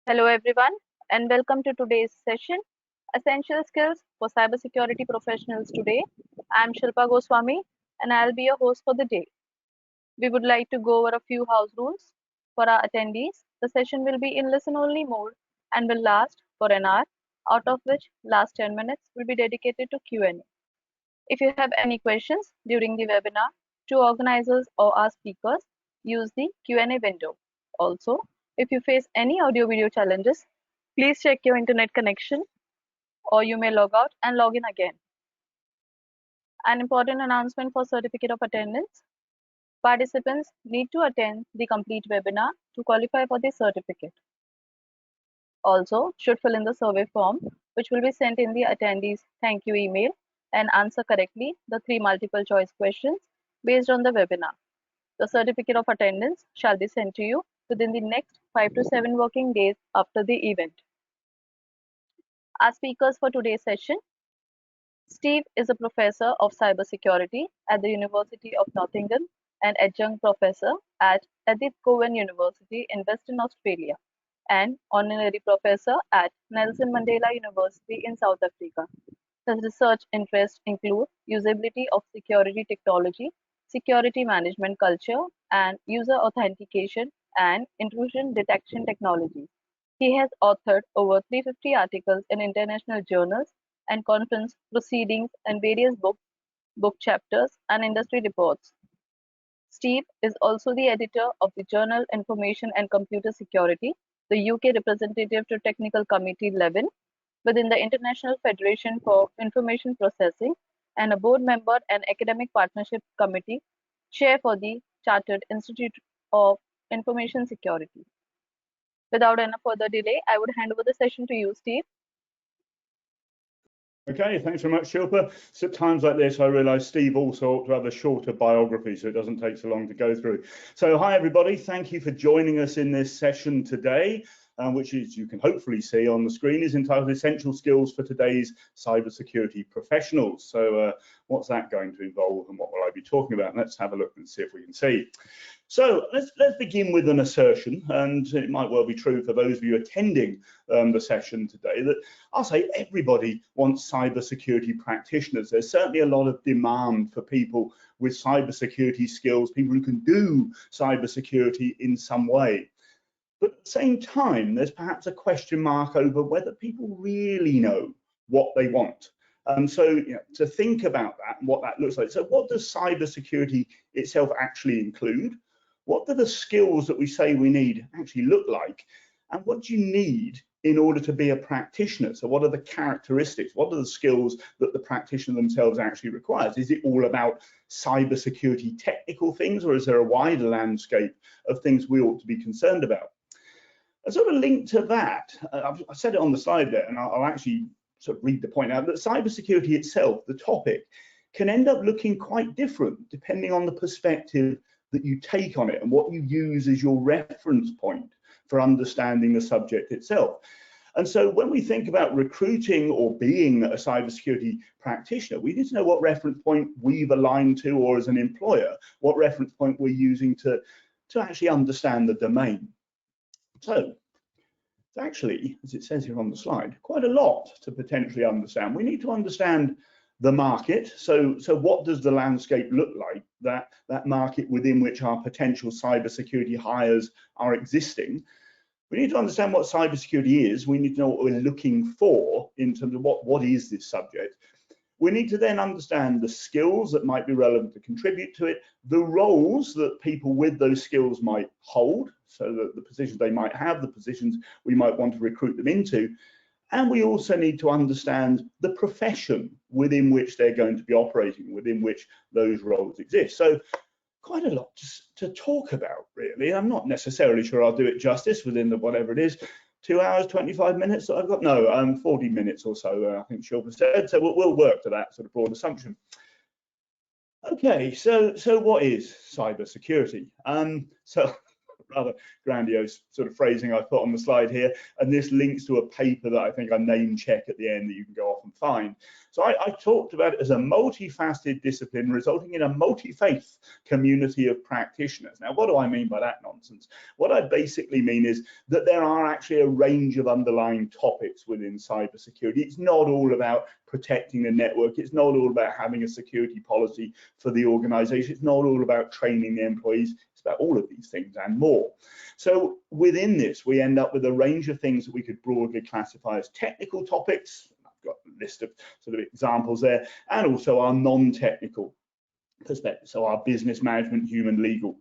Hello everyone and welcome to today's session, Essential Skills for Cybersecurity Professionals today. I'm Shilpa Goswami and I'll be your host for the day. We would like to go over a few house rules for our attendees. The session will be in listen only mode and will last for an hour, out of which last 10 minutes will be dedicated to Q&A. If you have any questions during the webinar to organizers or our speakers, use the Q&A window. Also, if you face any audio-video challenges, please check your internet connection or you may log out and log in again. An important announcement for certificate of attendance. Participants need to attend the complete webinar to qualify for the certificate. Also, should fill in the survey form, which will be sent in the attendees thank you email and answer correctly the 3 multiple choice questions based on the webinar. The certificate of attendance shall be sent to you within the next 5 to 7 working days after the event. Our speakers for today's session. Steve is a professor of cybersecurity at the University of Nottingham and adjunct professor at Edith Cowan University in Western Australia and honorary professor at Nelson Mandela University in South Africa. His research interests include usability of security technology, security management culture, and user authentication and intrusion detection technologies. He has authored over 350 articles in international journals and conference proceedings and various books, book chapters, and industry reports. Steve is also the editor of the journal Information and Computer Security, the UK representative to Technical Committee 11 within the International Federation for Information Processing, and a board member and academic partnership committee chair for the Chartered Institute of Information Security. Without any further delay, I would hand over the session to you, Steve. Okay, thanks very much, Shilpa. So at times like this, I realise Steve also ought to have a shorter biography so it doesn't take so long to go through. So hi, everybody. Thank you for joining us in this session today, which is, you can hopefully see on the screen, is entitled Essential Skills for Today's Cybersecurity Professionals. So what's that going to involve and what will I be talking about? Let's have a look and see if we can see. So let's begin with an assertion, and it might well be true for those of you attending the session today, that I'll say everybody wants cybersecurity practitioners. There's certainly a lot of demand for people with cybersecurity skills, people who can do cybersecurity in some way. But at the same time, there's perhaps a question mark over whether people really know what they want. So to think about that and what that looks like. So what does cybersecurity itself actually include? What do the skills that we say we need actually look like? And what do you need in order to be a practitioner? So what are the characteristics? What are the skills that the practitioner themselves actually requires? Is it all about cybersecurity technical things, or is there a wider landscape of things we ought to be concerned about? A sort of link to that, I said it on the slide there, and I'll actually sort of read the point out, that cybersecurity itself, the topic, can end up looking quite different depending on the perspective that you take on it and what you use as your reference point for understanding the subject itself. And so when we think about recruiting or being a cybersecurity practitioner, we need to know what reference point we've aligned to, or as an employer, what reference point we're using to actually understand the domain. So it's actually, as it says here on the slide, quite a lot to potentially understand. We need to understand the market. So what does the landscape look like, that market within which our potential cybersecurity hires are existing? We need to understand what cybersecurity is. We need to know what we're looking for in terms of what is this subject. We need to then understand the skills that might be relevant to contribute to it, the roles that people with those skills might hold, so that the positions they might have, the positions we might want to recruit them into. And we also need to understand the profession within which they're going to be operating, within which those roles exist. So quite a lot to talk about, really. I'm not necessarily sure I'll do it justice within the whatever it is, 2 hours, 25 minutes that I've got. No, 40 minutes or so, I think Shilpa said. So we'll work to that sort of broad assumption. Okay, so what is cybersecurity? So rather grandiose sort of phrasing I put on the slide here. And this links to a paper that I think I name check at the end that you can go off and find. So I talked about it as a multifaceted discipline resulting in a multi-faith community of practitioners. Now, what do I mean by that nonsense? What I basically mean is that there are actually a range of underlying topics within cybersecurity. It's not all about protecting the network. It's not all about having a security policy for the organization. It's not all about training the employees. It's about all of these things and more. So within this, we end up with a range of things that we could broadly classify as technical topics. I've got a list of sort of examples there, and also our non-technical perspective. So our business management, human, legal,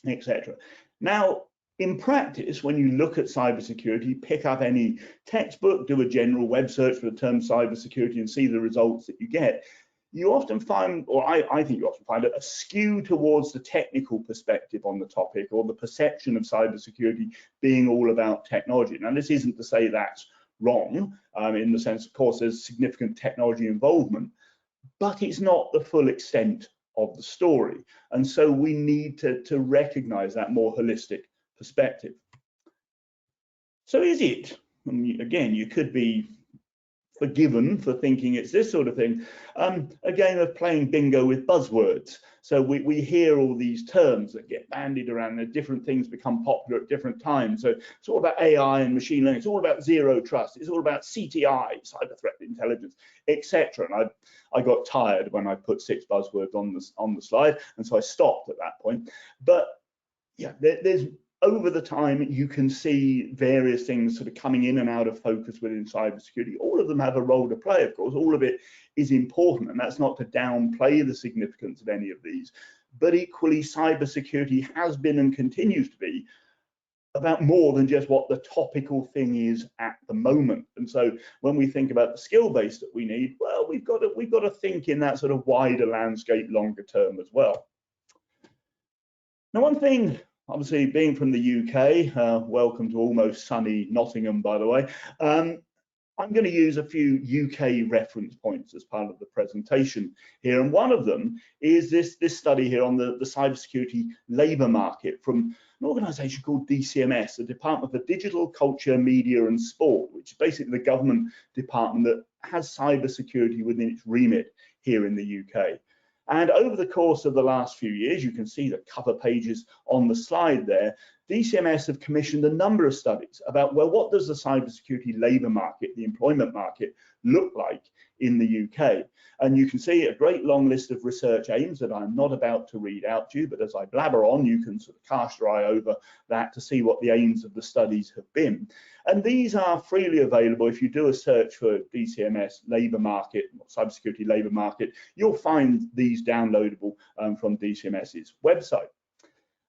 etc. Now, in practice, when you look at cybersecurity, pick up any textbook, do a general web search for the term cybersecurity and see the results that you get, you often find, or I think you often find, a skew towards the technical perspective on the topic, or the perception of cybersecurity being all about technology. Now, this isn't to say that's wrong, in the sense, of course, there's significant technology involvement, but it's not the full extent of the story. And so we need to recognize that more holistic perspective. So is it, again, you could be forgiven for thinking it's this sort of thing, a game of playing bingo with buzzwords. So we hear all these terms that get bandied around, and different things become popular at different times. So it's all about AI and machine learning, it's all about zero trust, it's all about CTI, cyber threat intelligence, etc. And I got tired when I put 6 buzzwords on the slide, and so I stopped at that point. But yeah, there's over the time, you can see various things sort of coming in and out of focus within cybersecurity. All of them have a role to play, of course. All of it is important, and that's not to downplay the significance of any of these. But equally, cybersecurity has been and continues to be about more than just what the topical thing is at the moment. And so when we think about the skill base that we need, well, we've got to think in that sort of wider landscape, longer term as well. Now, one thing, obviously, being from the UK, welcome to almost sunny Nottingham, by the way. I'm going to use a few UK reference points as part of the presentation here. And one of them is this study here on the cybersecurity labour market from an organisation called DCMS, the Department for Digital, Culture, Media and Sport, which is basically the government department that has cybersecurity within its remit here in the UK. And over the course of the last few years, you can see the cover pages on the slide there, DCMS have commissioned a number of studies about, well, what does the cybersecurity labour market, the employment market, look like in the UK? And you can see a great long list of research aims that I'm not about to read out to you, but as I blabber on, you can sort of cast your eye over that to see what the aims of the studies have been. And these are freely available. If you do a search for DCMS labour market, cybersecurity labour market, you'll find these downloadable from DCMS's website.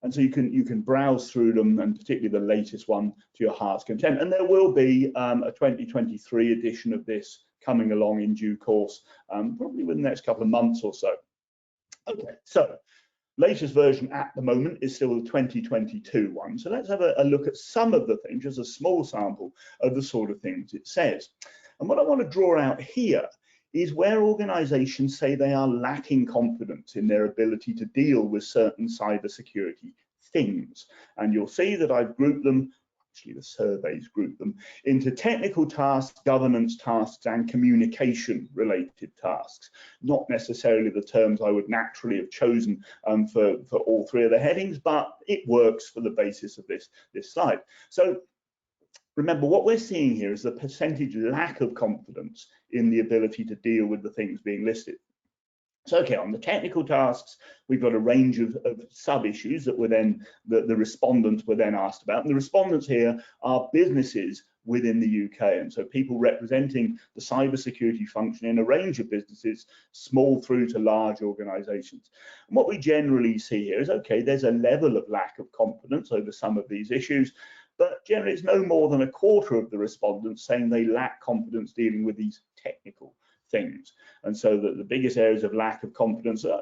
And so you can browse through them, and particularly the latest one, to your heart's content. And there will be a 2023 edition of this coming along in due course, probably within the next couple of months or so. Okay, so latest version at the moment is still the 2022 one. So let's have a look at some of the things, just a small sample of the sort of things it says. And what I want to draw out here is where organizations say they are lacking confidence in their ability to deal with certain cybersecurity things. And you'll see that I've grouped them, actually the surveys group them, into technical tasks, governance tasks, and communication related tasks. Not necessarily the terms I would naturally have chosen for all 3 of the headings, but it works for the basis of this slide. So remember, what we're seeing here is the percentage lack of confidence in the ability to deal with the things being listed. So, okay, on the technical tasks, we've got a range of sub-issues that were then, the respondents were then asked about. And the respondents here are businesses within the UK. And so people representing the cybersecurity function in a range of businesses, small through to large organizations. And what we generally see here is, okay, there's a level of lack of confidence over some of these issues, but generally it's no more than a quarter of the respondents saying they lack confidence dealing with these technical things. And so the biggest areas of lack of confidence are,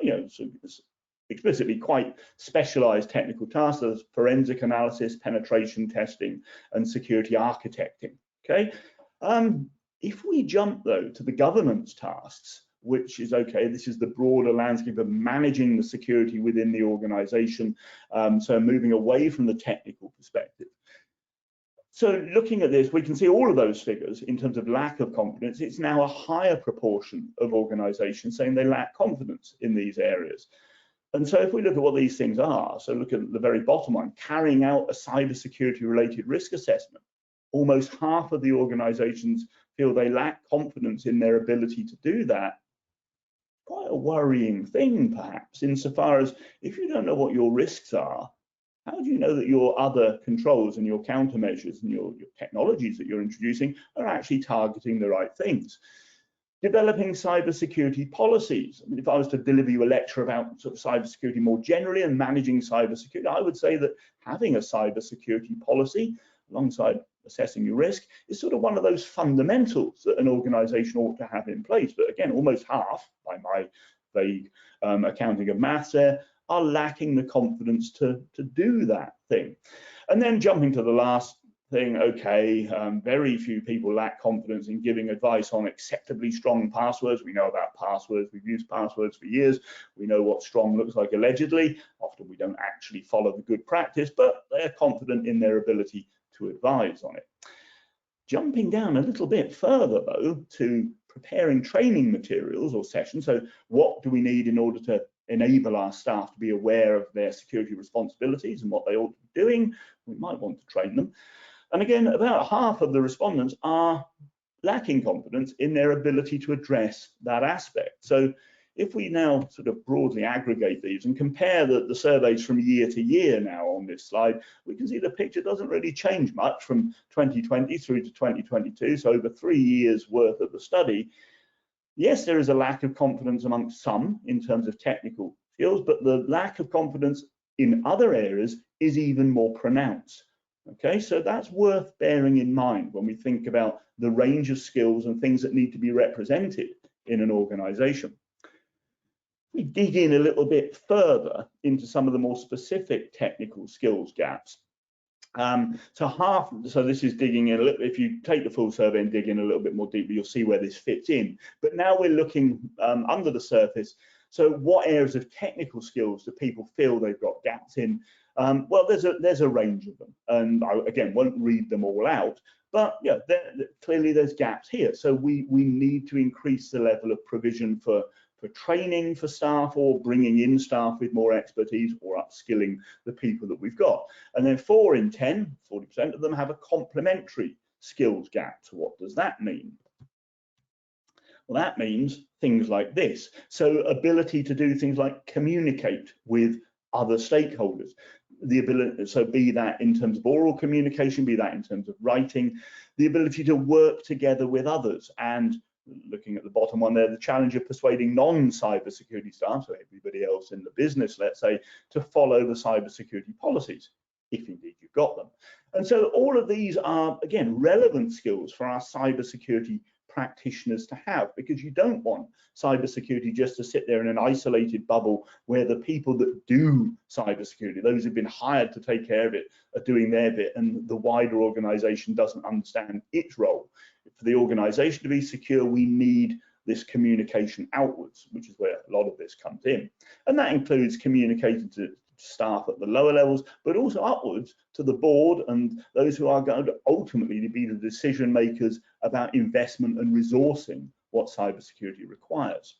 explicitly quite specialized technical tasks, as forensic analysis, penetration testing, and security architecting. Okay. If we jump though to the governance tasks, which is okay. This is the broader landscape of managing the security within the organization. So moving away from the technical perspective. So looking at this, we can see all of those figures in terms of lack of confidence. It's now a higher proportion of organizations saying they lack confidence in these areas. And so if we look at what these things are, so look at the very bottom one, carrying out a cybersecurity related risk assessment. Almost half of the organizations feel they lack confidence in their ability to do that. Quite a worrying thing, perhaps, insofar as if you don't know what your risks are, how do you know that your other controls and your countermeasures and your technologies that you're introducing are actually targeting the right things? Developing cybersecurity policies. I mean, if I was to deliver you a lecture about sort of cybersecurity more generally and managing cybersecurity, I would say that having a cybersecurity policy alongside assessing your risk is sort of one of those fundamentals that an organization ought to have in place. But again, almost half, by my vague accounting of maths there, are lacking the confidence to do that thing. And then jumping to the last thing, okay, very few people lack confidence in giving advice on acceptably strong passwords. We know about passwords, we've used passwords for years, we know what strong looks like allegedly. Often we don't actually follow the good practice, but they're confident in their ability to advise on it. Jumping down a little bit further though to preparing training materials or sessions. So what do we need in order to enable our staff to be aware of their security responsibilities and what they ought to be doing? We might want to train them. And again, about half of the respondents are lacking confidence in their ability to address that aspect. So if we now sort of broadly aggregate these and compare the surveys from year to year now on this slide, we can see the picture doesn't really change much from 2020 through to 2022, so over 3 years worth of the study. Yes, there is a lack of confidence amongst some in terms of technical skills, but the lack of confidence in other areas is even more pronounced. Okay, so that's worth bearing in mind when we think about the range of skills and things that need to be represented in an organization. We dig in a little bit further into some of the more specific technical skills gaps. So this is digging in a little. If you take the full survey and dig in a little bit more deeply, you'll see where this fits in. But now we're looking under the surface. So what areas of technical skills do people feel they've got gaps in? Well, there's a range of them, and I, again, won't read them all out. But yeah, clearly there's gaps here. So we need to increase the level of provision for training for staff, or bringing in staff with more expertise, or upskilling the people that we've got. And then 4 in 10, 40% of them have a complementary skills gap. So what does that mean? Well, that means things like this. So ability to do things like communicate with other stakeholders. The ability, so be that in terms of oral communication, be that in terms of writing, the ability to work together with others, and looking at the bottom one there, the challenge of persuading non-cybersecurity staff, so everybody else in the business, let's say, to follow the cybersecurity policies, if indeed you've got them. And so all of these are, again, relevant skills for our cybersecurity practitioners to have, because you don't want cybersecurity just to sit there in an isolated bubble where the people that do cybersecurity, those who've been hired to take care of it, are doing their bit, and the wider organization doesn't understand its role. For the organization to be secure, we need this communication outwards, which is where a lot of this comes in. And that includes communicating to staff at the lower levels, but also upwards to the board and those who are going to ultimately be the decision makers about investment and resourcing what cybersecurity requires.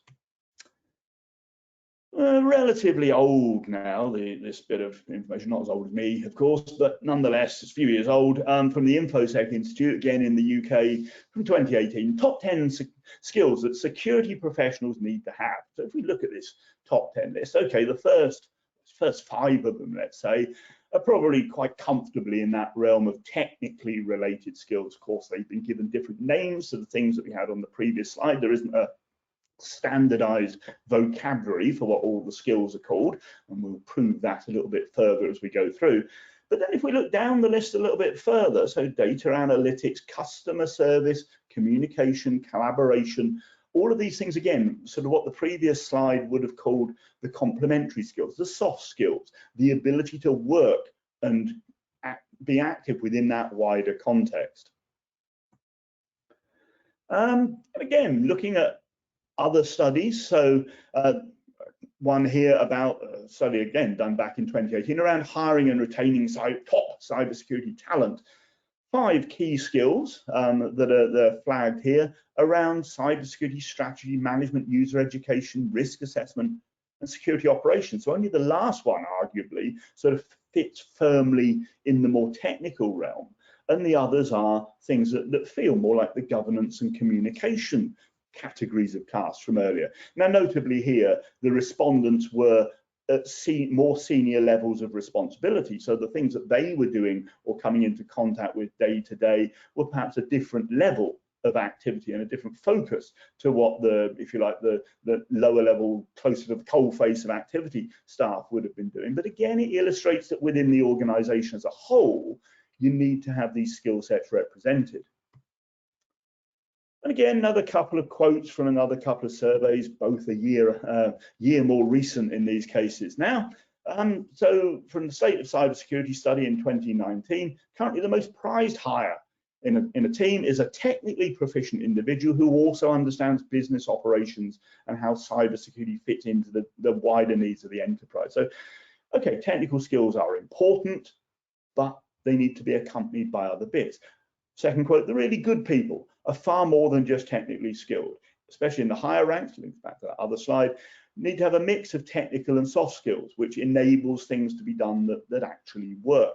Relatively old now, this bit of information, not as old as me, of course, but nonetheless, it's a few years old, from the InfoSec Institute, again in the UK, from 2018, top 10 skills that security professionals need to have. So if we look at this top 10 list, okay, the first 5 of them, let's say, are probably quite comfortably in that realm of technically related skills. Of course, they've been given different names to the things that we had on the previous slide. There isn't a standardized vocabulary for what all the skills are called, and we'll prove that a little bit further as we go through. But then if we look down the list a little bit further, so data analytics, customer service, communication, collaboration, all of these things, again, sort of what the previous slide would have called the complementary skills, the soft skills, the ability to work and be active within that wider context. And again, looking at other studies. So one here about a study again done back in 2018 around hiring and retaining top cybersecurity talent. 5 key skills that are flagged here around cybersecurity strategy management, user education, risk assessment, and security operations. So only the last one, arguably, sort of fits firmly in the more technical realm, and the others are things that feel more like the governance and communication categories of tasks from earlier. Now, notably here, the respondents were at more senior levels of responsibility. So the things that they were doing or coming into contact with day to day were perhaps a different level of activity and a different focus to what the, if you like, the lower level, closer to the coal face of activity staff would have been doing. But again, it illustrates that within the organization as a whole, you need to have these skill sets represented. And again, another couple of quotes from another couple of surveys, both a year more recent in these cases. Now, so from the State of Cybersecurity study in 2019, currently the most prized hire in a team is a technically proficient individual who also understands business operations and how cybersecurity fits into the wider needs of the enterprise. So, okay, technical skills are important, but they need to be accompanied by other bits. Second quote, the really good people are far more than just technically skilled, especially in the higher ranks, links back to that other slide, need to have a mix of technical and soft skills, which enables things to be done that actually work.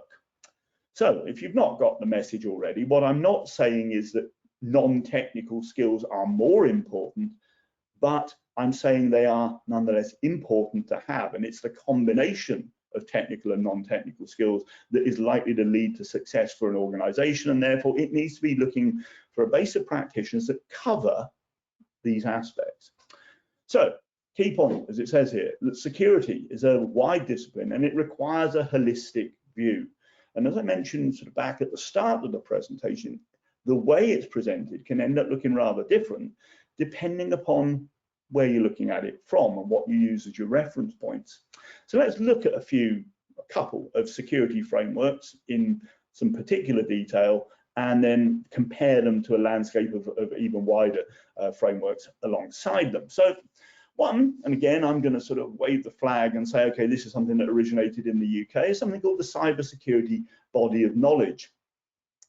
So if you've not got the message already, what I'm not saying is that non-technical skills are more important, but I'm saying they are nonetheless important to have, and it's the combination of technical and non-technical skills that is likely to lead to success for an organization, and therefore it needs to be looking for a base of practitioners that cover these aspects. So, key point, as it says here, that security is a wide discipline and it requires a holistic view. And as I mentioned sort of back at the start of the presentation, the way it's presented can end up looking rather different depending upon where you're looking at it from and what you use as your reference points. So let's look at a couple of security frameworks in some particular detail and then compare them to a landscape of even wider frameworks alongside them. So one, and again, I'm going to sort of wave the flag and say, okay, this is something that originated in the UK, is something called the Cybersecurity Body of Knowledge.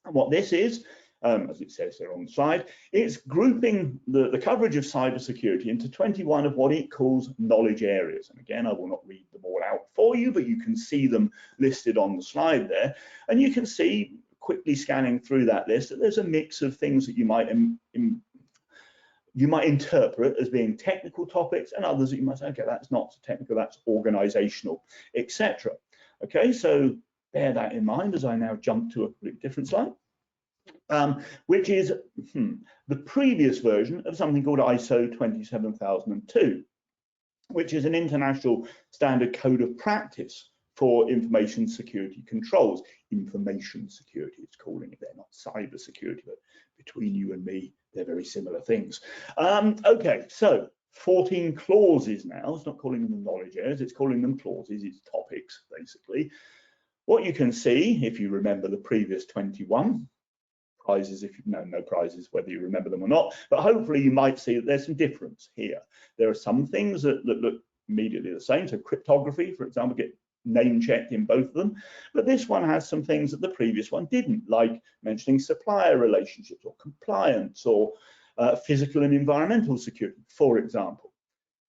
And what this is, as it says there on the slide, it's grouping the coverage of cybersecurity into 21 of what it calls knowledge areas. And again, I will not read them all out for you, but you can see them listed on the slide there. And you can see, quickly scanning through that list, that there's a mix of things that you might interpret as being technical topics, and others that you might say, okay, that's not so technical, that's organizational, etc. Okay, so bear that in mind as I now jump to a completely different slide. Which is the previous version of something called ISO 27002, which is an international standard code of practice for information security controls. Information security, it's calling it there, not cyber security, but between you and me, they're very similar things. Okay, so 14 clauses now. It's not calling them knowledge areas, it's calling them clauses, it's topics, basically. What you can see, if you remember the previous 21, prizes, if you know, no prizes whether you remember them or not, but hopefully you might see that there's some difference here. There are some things that look immediately the same. So cryptography, for example, get name checked in both of them, but this one has some things that the previous one didn't, like mentioning supplier relationships or compliance or physical and environmental security, for example.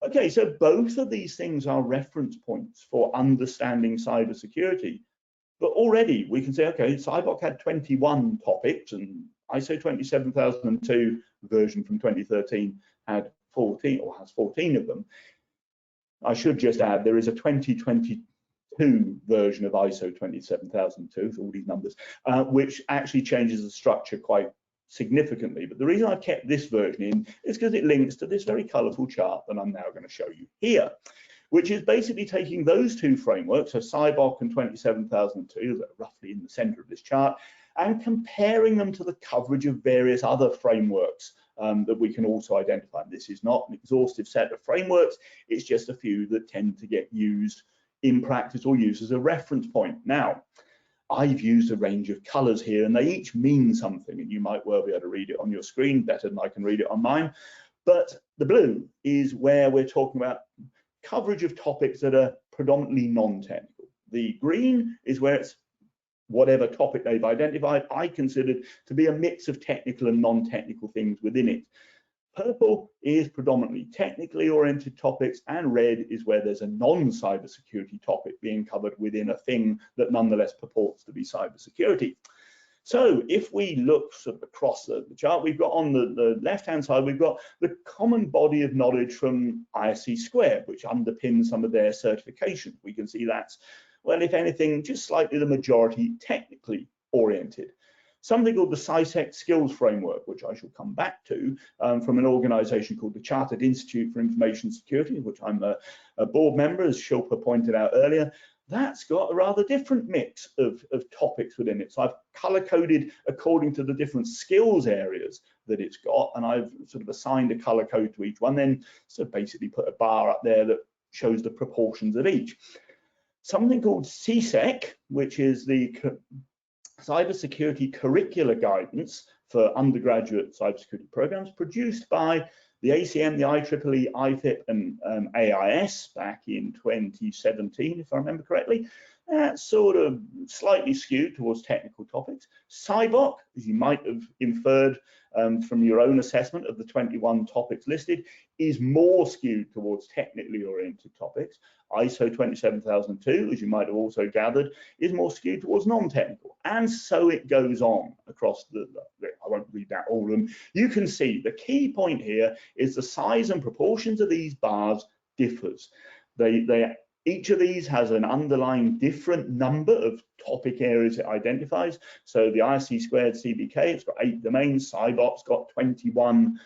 Okay, so both of these things are reference points for understanding cybersecurity. But already we can say, okay, CyBOK had 21 topics and ISO 27002 version from 2013 had 14 or has 14 of them. I should just add, there is a 2022 version of ISO 27002, all these numbers, which actually changes the structure quite significantly. But the reason I've kept this version in is because it links to this very colorful chart that I'm now going to show you here, which is basically taking those two frameworks, so CyBOK and 27002, that are roughly in the center of this chart, and comparing them to the coverage of various other frameworks that we can also identify. This is not an exhaustive set of frameworks, it's just a few that tend to get used in practice or used as a reference point. Now, I've used a range of colors here and they each mean something, and you might well be able to read it on your screen better than I can read it on mine. But The blue is where we're talking about coverage of topics that are predominantly non-technical. The green is where it's whatever topic they've identified, I considered to be a mix of technical and non-technical things within it. Purple is predominantly technically oriented topics, and red is where there's a non-cybersecurity topic being covered within a thing that nonetheless purports to be cybersecurity. So if we look sort of across the chart, we've got on the left-hand side, we've got the common body of knowledge from ISC Squared, which underpins some of their certifications. We can see that's, well, if anything, just slightly the majority technically oriented. Something called the CISEC Skills Framework, which I shall come back to, from an organization called the Chartered Institute for Information Security, which I'm a board member, as Shilpa pointed out earlier. That's got a rather different mix of topics within it. So I've color-coded according to the different skills areas that it's got, and I've sort of assigned a color code to each one, then so basically put a bar up there that shows the proportions of each. Something called CSEC, which is the Cybersecurity Curricular Guidance for undergraduate cybersecurity programs, produced by the ACM, the IEEE, IFIP, and AIS back in 2017, if I remember correctly. That's sort of slightly skewed towards technical topics. CyBOK, as you might have inferred from your own assessment of the 21 topics listed, is more skewed towards technically oriented topics. ISO 27002, as you might have also gathered, is more skewed towards non-technical. And so it goes on across I won't read that all of them. You can see the key point here is the size and proportions of these bars differs. Each of these has an underlying different number of topic areas it identifies. So the ISC Squared CBK, it's got 8 domains. CyBOK's got 21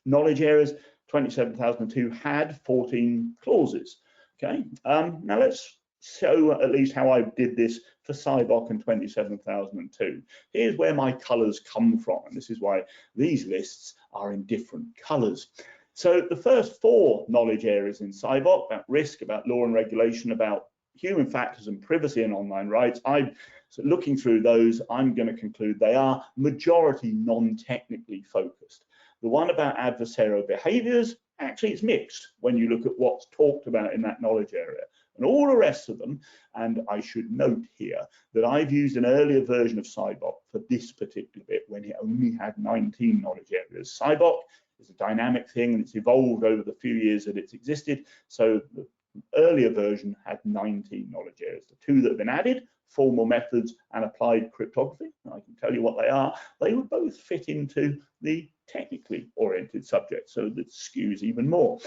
knowledge areas. 27002 had 14 clauses. Okay, now let's show at least how I did this for CyBOK and 27002. Here's where my colors come from, and this is why these lists are in different colors. So the first 4 knowledge areas in CyBOK, about risk, about law and regulation, about human factors and privacy and online rights, so looking through those, I'm going to conclude they are majority non-technically focused. The one about adversarial behaviors, actually it's mixed when you look at what's talked about in that knowledge area. And all the rest of them, and I should note here that I've used an earlier version of CyBOK for this particular bit when it only had 19 knowledge areas. CyBOK is a dynamic thing, and it's evolved over the few years that it's existed. So the earlier version had 19 knowledge areas. The 2 that have been added, formal methods and applied cryptography, I can tell you what they are. They would both fit into the technically oriented subject, so that skews even more.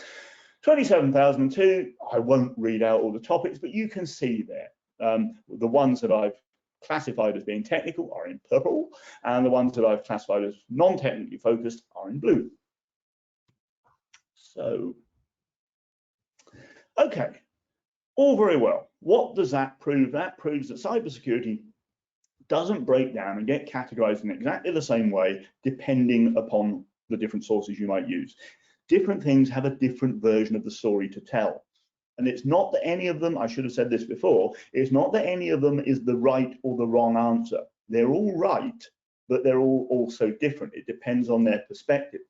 27002, I won't read out all the topics, but you can see there. The ones that I've classified as being technical are in purple, and the ones that I've classified as non-technically focused are in blue. So, okay, all very well. What does that prove? That proves that cybersecurity doesn't break down and get categorized in exactly the same way depending upon the different sources you might use. Different things have a different version of the story to tell. And it's not that any of them, I should have said this before, it's not that any of them is the right or the wrong answer. They're all right, but they're all also different. It depends on their perspective.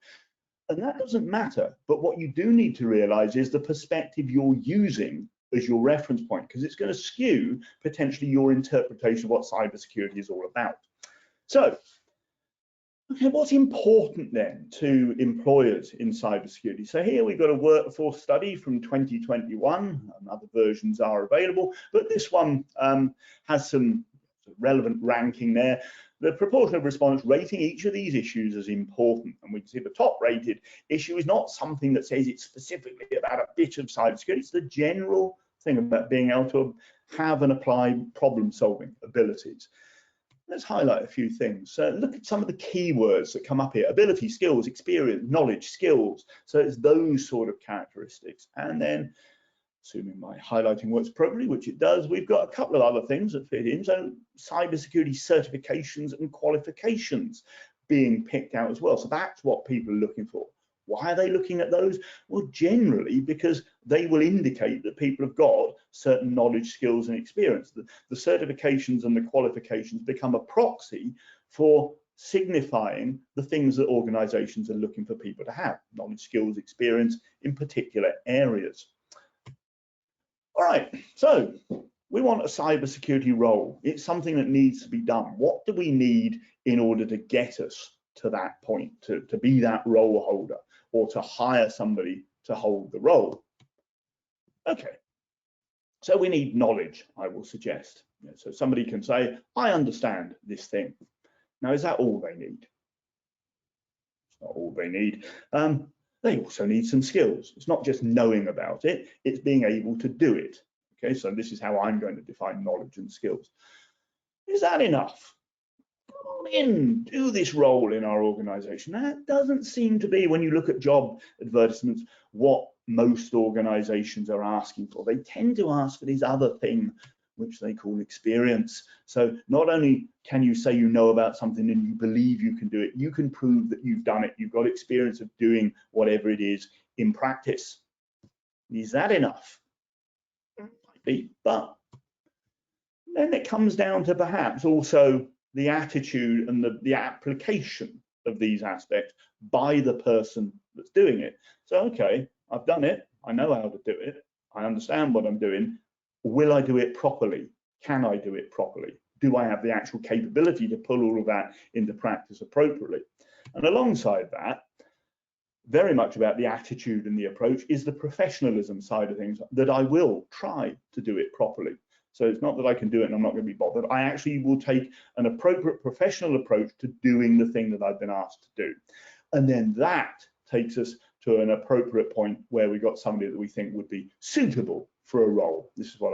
And that doesn't matter, but what you do need to realize is the perspective you're using as your reference point, because it's going to skew potentially your interpretation of what cybersecurity is all about. So, okay, what's important then to employers in cybersecurity? So here we've got a workforce study from 2021, and other versions are available, but this one has some relevant ranking there. The proportion of respondents rating each of these issues as important, and we can see the top rated issue is not something that says it's specifically about a bit of cybersecurity, it's the general thing about being able to have and apply problem solving abilities. Let's highlight a few things. So look at some of the keywords that come up here: ability, skills, experience, knowledge, skills. So it's those sort of characteristics. And then, assuming my highlighting works appropriately, which it does, we've got a couple of other things that fit in. So cybersecurity certifications and qualifications being picked out as well. So that's what people are looking for. Why are they looking at those? Well, generally because they will indicate that people have got certain knowledge, skills, and experience. The certifications and the qualifications become a proxy for signifying the things that organizations are looking for people to have: knowledge, skills, experience in particular areas. All right, so we want a cybersecurity role. It's something that needs to be done. What do we need in order to get us to that point, to be that role holder, or to hire somebody to hold the role? Okay, so we need knowledge, I will suggest. So somebody can say, I understand this thing. Now, is that all they need? It's not all they need. They also need some skills. It's not just knowing about it, it's being able to do it. Okay, so this is how I'm going to define knowledge and skills. Is that enough? Come on in, do this role in our organization. That doesn't seem to be, when you look at job advertisements, what most organizations are asking for. They tend to ask for this other thing, which they call experience. So not only can you say you know about something and you believe you can do it, you can prove that you've done it. You've got experience of doing whatever it is in practice. Is that enough? Might be, but then it comes down to perhaps also the attitude and the application of these aspects by the person that's doing it. So, okay, I've done it, I know how to do it, I understand what I'm doing. Will I do it properly? Can I do it properly? Do I have the actual capability to pull all of that into practice appropriately? And alongside that, very much about the attitude and the approach is the professionalism side of things, that I will try to do it properly. So it's not that I can do it and I'm not going to be bothered. I actually will take an appropriate professional approach to doing the thing that I've been asked to do. And then that takes us to an appropriate point where we've got somebody that we think would be suitable for a role. This is what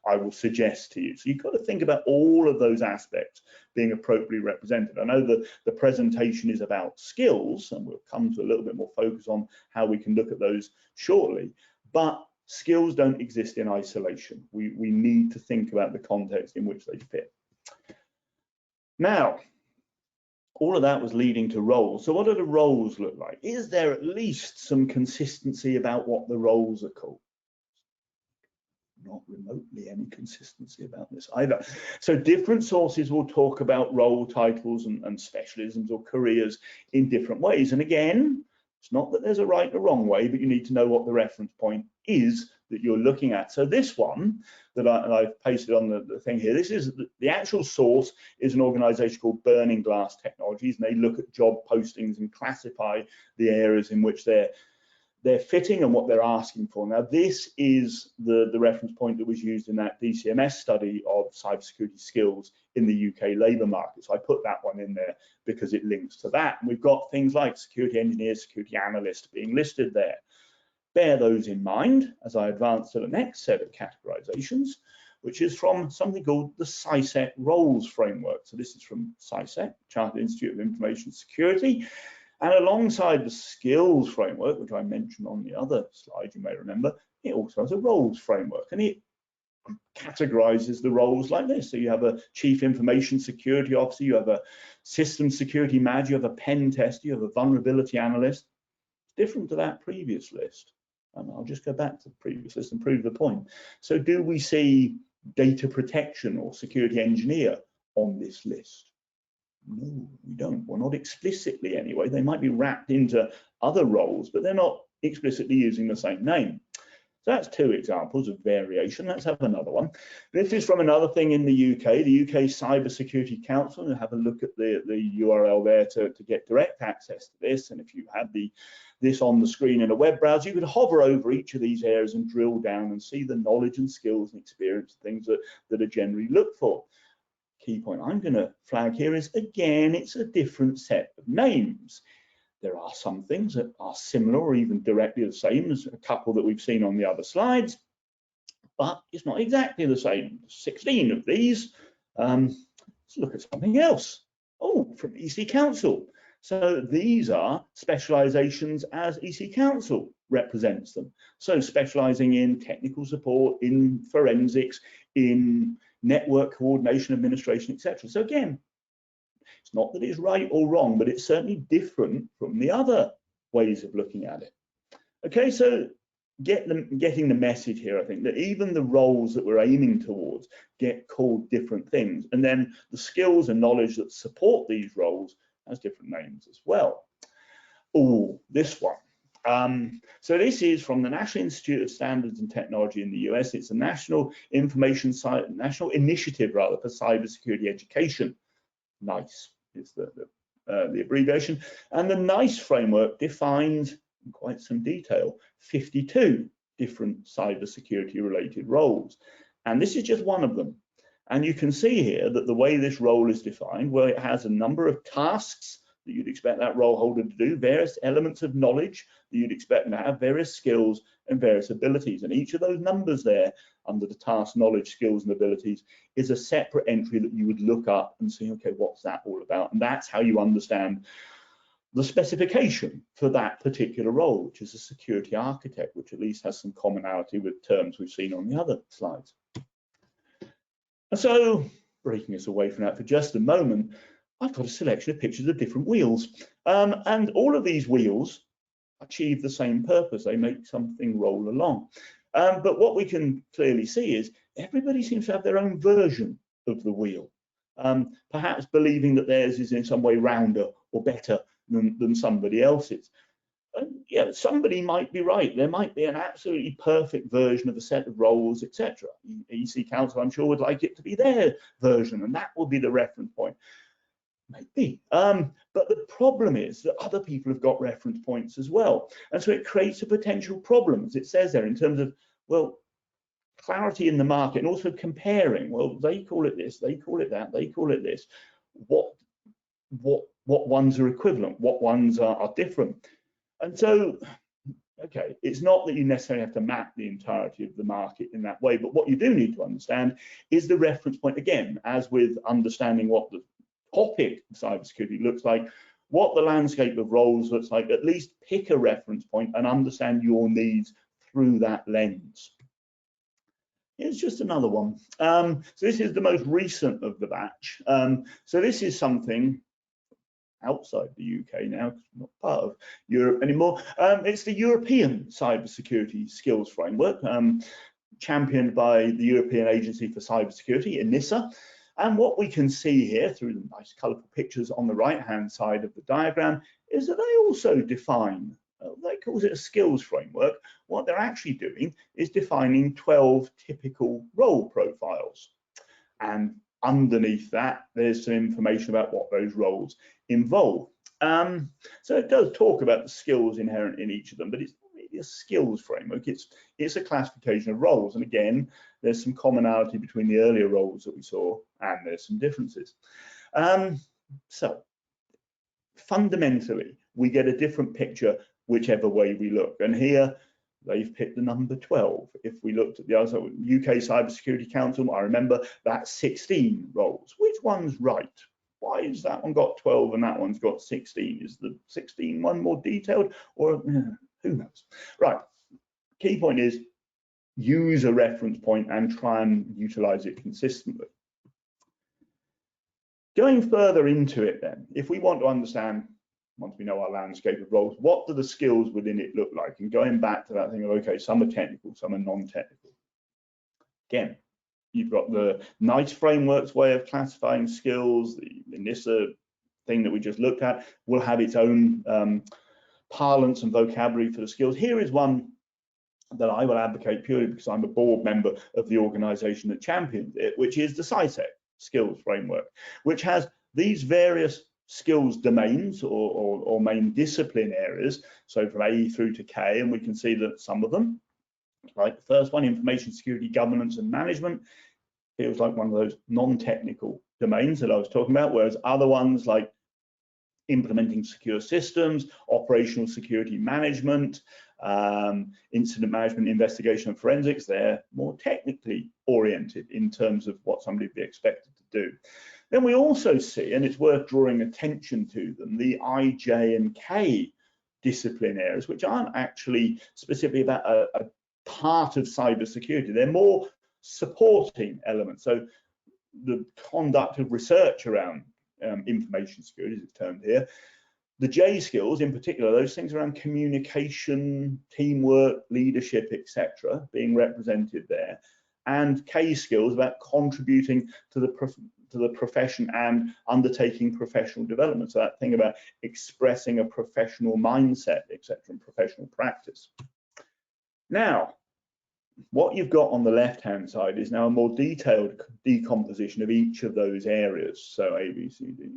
I will suggest to you. So you've got to think about all of those aspects being appropriately represented. I know that the presentation is about skills, and we'll come to a little bit more focus on how we can look at those shortly, but skills don't exist in isolation. We need to think about the context in which they fit. Now, all of that was leading to roles. So what do the roles look like? Is there at least some consistency about what the roles are called? Not remotely any consistency about this either. So different sources will talk about role titles and specialisms or careers in different ways. And again, it's not that there's a right or wrong way, but you need to know what the reference point is that you're looking at. So this one that I've pasted on the thing here, this is the actual source is an organization called Burning Glass Technologies, and they look at job postings and classify the areas in which they're fitting and what they're asking for. Now, this is the reference point that was used in that DCMS study of cybersecurity skills in the UK labour market. So I put that one in there because it links to that. And we've got things like security engineers, security analysts being listed there. Bear those in mind as I advance to the next set of categorizations, which is from something called the CISEC roles framework. So this is from CISEC, Chartered Institute of Information Security. And alongside the skills framework, which I mentioned on the other slide, you may remember, it also has a roles framework, and it categorizes the roles like this. So you have a chief information security officer, you have a system security manager, you have a pen tester, you have a vulnerability analyst. It's different to that previous list. And I'll just go back to the previous list and prove the point. So do we see data protection or security engineer on this list? No, we don't. Well, not explicitly anyway. They might be wrapped into other roles, but they're not explicitly using the same name. So that's two examples of variation. Let's have another one. This is from another thing in the UK Cybersecurity Council. And have a look at the URL there to get direct access to this. And if you had this on the screen in a web browser, you could hover over each of these areas and drill down and see the knowledge and skills and experience, things that are generally looked for. Key point I'm going to flag here is, again, it's a different set of names. There are some things that are similar or even directly the same as a couple that we've seen on the other slides, but it's not exactly the same. 16 of these. Let's look at something else. Oh, from EC Council. So these are specializations as EC Council represents them. So specializing in technical support, in forensics, in network coordination, administration, etc. So again, it's not that it's right or wrong, but it's certainly different from the other ways of looking at it. Okay, so getting the message here, I think, that even the roles that we're aiming towards get called different things, and then the skills and knowledge that support these roles has different names as well. Oh, this one. So this is from the National Institute of Standards and Technology in the US. It's a national national initiative rather for cybersecurity education. NICE is the abbreviation. And the NICE framework defines in quite some detail 52 different cybersecurity related roles. And this is just one of them. And you can see here that the way this role is defined, well, it has a number of tasks that you'd expect that role holder to do, various elements of knowledge that you'd expect them to have, various skills and various abilities. And each of those numbers there under the task, knowledge, skills and abilities is a separate entry that you would look up and see, okay, what's that all about? And that's how you understand the specification for that particular role, which is a security architect, which at least has some commonality with terms we've seen on the other slides. And so, breaking us away from that for just a moment, I've got a selection of pictures of different wheels. And all of these wheels achieve the same purpose. They make something roll along. But what we can clearly see is everybody seems to have their own version of the wheel, perhaps believing that theirs is in some way rounder or better than somebody else's. Yeah, somebody might be right. There might be an absolutely perfect version of a set of roles, etc. EC Council, I'm sure, would like it to be their version, and that will be the reference point. Maybe. But the problem is that other people have got reference points as well. And so it creates a potential problem, as it says there, in terms of, well, clarity in the market and also comparing. Well, they call it this, they call it that, they call it this. What ones are equivalent? What ones are different? And so, okay, it's not that you necessarily have to map the entirety of the market in that way, but what you do need to understand is the reference point, again, as with understanding what the topic of cybersecurity looks like, what the landscape of roles looks like, at least pick a reference point and understand your needs through that lens. Here's just another one. So this is the most recent of the batch. So this is something outside the UK now, not part of Europe anymore. It's the European Cybersecurity Skills Framework, championed by the European Agency for Cybersecurity, ENISA. And what we can see here through the nice colourful pictures on the right-hand side of the diagram is that they also define, they call it a skills framework. What they're actually doing is defining 12 typical role profiles. And underneath that, there's some information about what those roles involve. So it does talk about the skills inherent in each of them, but it's not really a skills framework. It's a classification of roles. And again, there's some commonality between the earlier roles that we saw, and there's some differences. So fundamentally, we get a different picture whichever way we look. And here, they've picked the number 12. If we looked at the other UK Cybersecurity Council, I remember that's 16 roles. Which one's right? Why has that one got 12 and that one's got 16? Is the 16 one more detailed, or who knows? Right, key point is use a reference point and try and utilize it consistently. Going further into it then, if we want to understand, once we know our landscape of roles, what do the skills within it look like? And going back to that thing of, okay, some are technical, some are non-technical. Again, you've got the NICE framework's way of classifying skills. The ENISA thing that we just looked at will have its own parlance and vocabulary for the skills. Here is one that I will advocate purely because I'm a board member of the organization that champions it, which is the CISEC skills framework, which has these various skills domains or main discipline areas, so from A through to K, and we can see that some of them, like the first one, information security, governance and management, feels like one of those non-technical domains that I was talking about, whereas other ones like implementing secure systems, operational security management, incident management, investigation and forensics, they're more technically oriented in terms of what somebody would be expected to do. Then we also see, and it's worth drawing attention to them, the I, J and K discipline areas, which aren't actually specifically about a part of cybersecurity. They're more supporting elements. So the conduct of research around information security, as it's termed here. The J skills in particular, those things around communication, teamwork, leadership, etc., being represented there. And K skills about contributing to the to the profession and undertaking professional development. So that thing about expressing a professional mindset, etc., and professional practice. Now, what you've got on the left-hand side is now a more detailed decomposition of each of those areas. So A, B, C, D.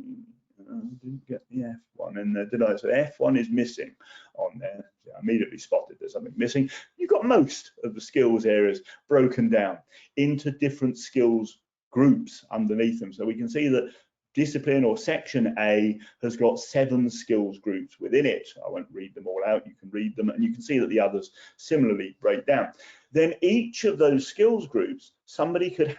Didn't get the F1 in there, did I? So F1 is missing on there. I immediately spotted there's something missing. You've got most of the skills areas broken down into different skills groups underneath them. So we can see that discipline or section A has got 7 skills groups within it. I won't read them all out, you can read them, and you can see that the others similarly break down. Then each of those skills groups, somebody could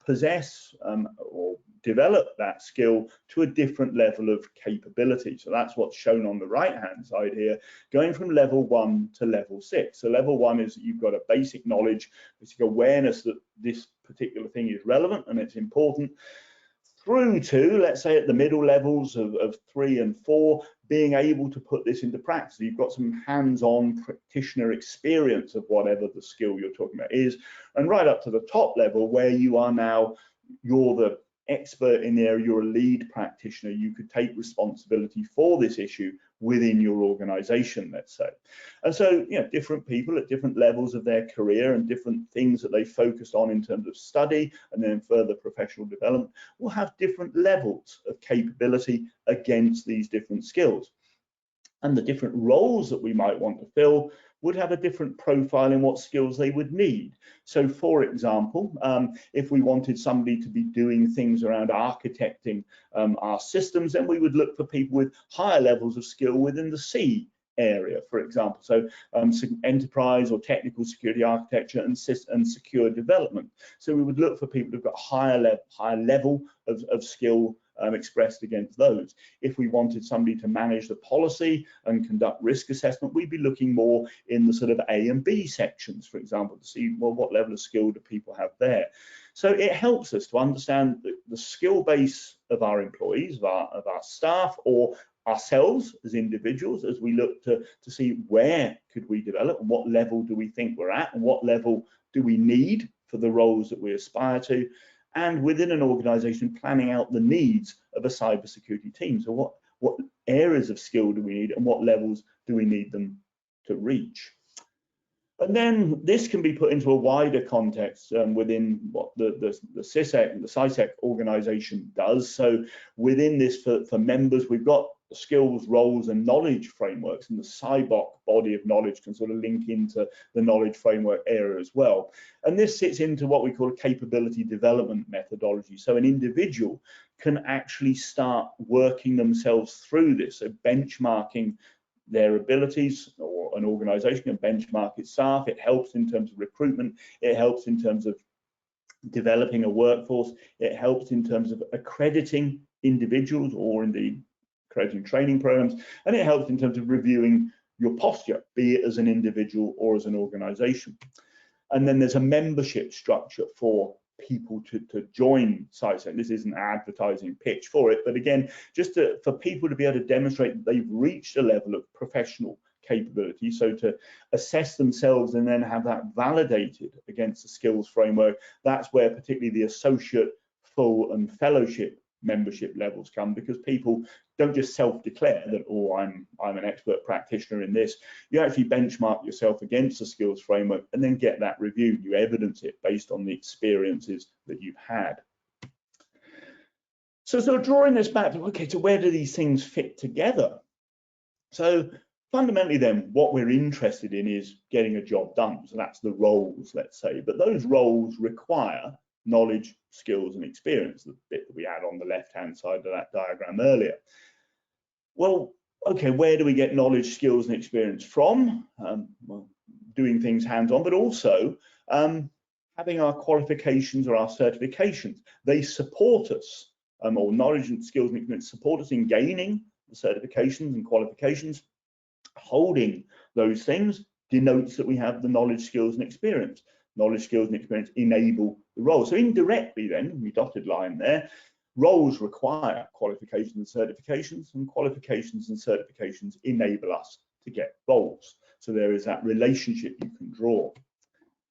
possess or develop that skill to a different level of capability. So that's what's shown on the right-hand side here, going from level 1 to level 6. So level 1 is that you've got a basic knowledge, basic awareness that this particular thing is relevant and it's important, through to, let's say, at the middle levels of 3 and 4, being able to put this into practice. You've got some hands-on practitioner experience of whatever the skill you're talking about is, and right up to the top level where you are now, you're the expert in the area, you're a lead practitioner, you could take responsibility for this issue within your organization, let's say. And so, you know, different people at different levels of their career and different things that they focused on in terms of study and then further professional development will have different levels of capability against these different skills. And the different roles that we might want to fill would have a different profile in what skills they would need. So for example, if we wanted somebody to be doing things around architecting our systems, then we would look for people with higher levels of skill within the C area, for example. So enterprise or technical security architecture and secure development. So we would look for people who've got higher level of skill expressed against those. If we wanted somebody to manage the policy and conduct risk assessment, we'd be looking more in the sort of A and B sections, for example, to see, well, what level of skill do people have there. So it helps us to understand the skill base of our employees, of our staff, or ourselves as individuals, as we look to see where could we develop and what level do we think we're at and what level do we need for the roles that we aspire to. And within an organization, planning out the needs of a cybersecurity team. So what areas of skill do we need and what levels do we need them to reach? And then this can be put into a wider context within what the CISEC and the CISEC organization does. So within this, for members, we've got skills, roles, and knowledge frameworks, and the CyBOK body of knowledge can sort of link into the knowledge framework area as well. And this sits into what we call a capability development methodology. So an individual can actually start working themselves through this, so benchmarking their abilities, or an organization can benchmark its staff. It helps in terms of recruitment, it helps in terms of developing a workforce, it helps in terms of accrediting individuals or indeed creating training programs, and it helps in terms of reviewing your posture, be it as an individual or as an organization. And then there's a membership structure for people to join CySec. This isn't an advertising pitch for it, but again, just for people to be able to demonstrate that they've reached a level of professional capability, so to assess themselves and then have that validated against the skills framework. That's where particularly the associate, full, and fellowship membership levels come, because people don't just self-declare that, oh, I'm an expert practitioner in this. You actually benchmark yourself against the skills framework and then get that reviewed. You evidence it based on the experiences that you've had. So sort of drawing this back to, okay, so where do these things fit together? So fundamentally then, what we're interested in is getting a job done. So that's the roles, let's say, but those roles require knowledge, skills, and experience, the bit that we had on the left-hand side of that diagram earlier. Well, okay, where do we get knowledge, skills, and experience from? Well, doing things hands-on, but also having our qualifications or our certifications. They support us, or knowledge and skills and experience support us in gaining the certifications and qualifications. Holding those things denotes that we have the knowledge, skills, and experience. Knowledge, skills, and experience enable the role. So indirectly then, we dotted line there, roles require qualifications and certifications, and qualifications and certifications enable us to get roles. So there is that relationship you can draw.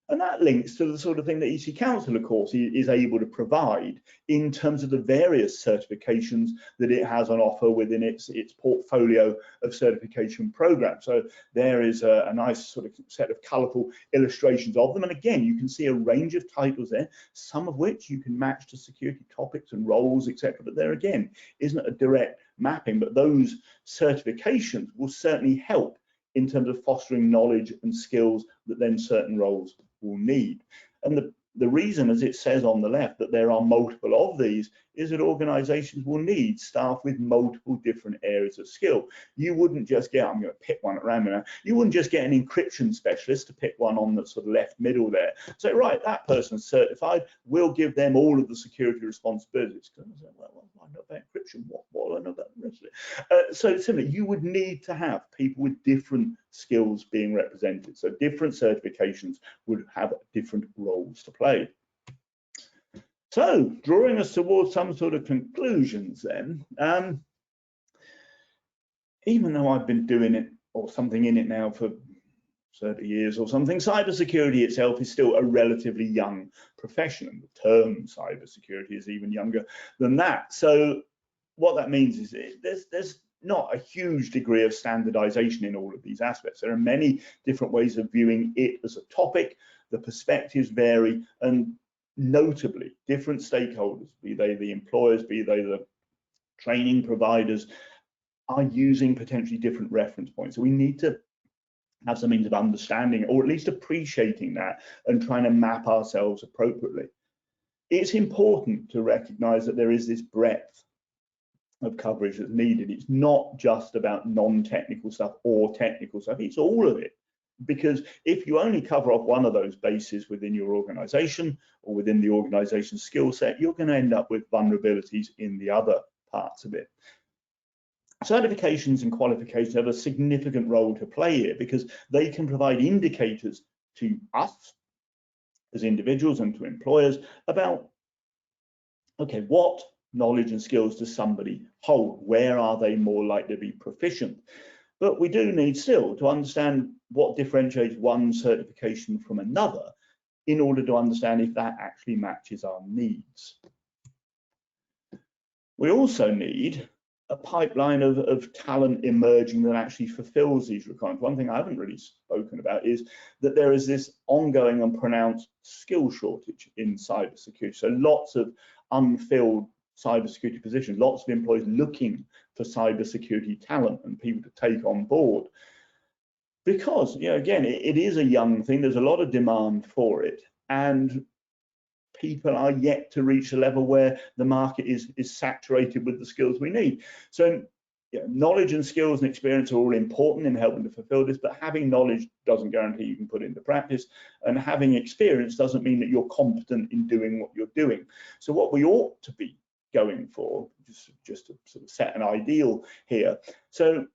And that links to the sort of thing that EC Council, of course, is able to provide in terms of the various certifications that it has on offer within its portfolio of certification programs. So there is a nice sort of set of colourful illustrations of them. And again, you can see a range of titles there, some of which you can match to security topics and roles, etc. But there again isn't a direct mapping, but those certifications will certainly help in terms of fostering knowledge and skills that then certain roles will need. And the reason, as it says on the left, that there are multiple of these is that organizations will need staff with multiple different areas of skill. You wouldn't just get, I'm going to pick one at random now, you wouldn't just get an encryption specialist to pick one on the sort of left middle there. So, right, that person's certified, we'll give them all of the security responsibilities. Well, I know about encryption, what I know about the rest of it. So similarly, you would need to have people with different skills being represented. So different certifications would have different roles to play. So drawing us towards some sort of conclusions then, even though I've been doing it or something in it now for 30 years or something, cybersecurity itself is still a relatively young profession, and the term cybersecurity is even younger than that. So what that means is there's not a huge degree of standardization in all of these aspects. There are many different ways of viewing it as a topic. The perspectives vary, and notably different stakeholders, be they the employers, be they the training providers, are using potentially different reference points. So we need to have some means of understanding, or at least appreciating that, and trying to map ourselves appropriately. It's important to recognize that there is this breadth of coverage that's needed. It's not just about non-technical stuff or technical stuff, it's all of it. Because if you only cover off one of those bases within your organization or within the organization's skill set, you're going to end up with vulnerabilities in the other parts of it. Certifications and qualifications have a significant role to play here because they can provide indicators to us as individuals and to employers about, okay, what knowledge and skills does somebody hold? Where are they more likely to be proficient? But we do need still to understand what differentiates one certification from another in order to understand if that actually matches our needs. We also need a pipeline of talent emerging that actually fulfills these requirements. One thing I haven't really spoken about is that there is this ongoing and pronounced skill shortage in cybersecurity. So lots of unfilled cybersecurity positions, lots of employees looking for cybersecurity talent and people to take on board. Because, you know, again, it is a young thing, there's a lot of demand for it, and people are yet to reach a level where the market is saturated with the skills we need. So, you know, knowledge and skills and experience are all important in helping to fulfill this, but having knowledge doesn't guarantee you can put it into practice, and having experience doesn't mean that you're competent in doing what you're doing. So what we ought to be going for, just to sort of set an ideal here. So,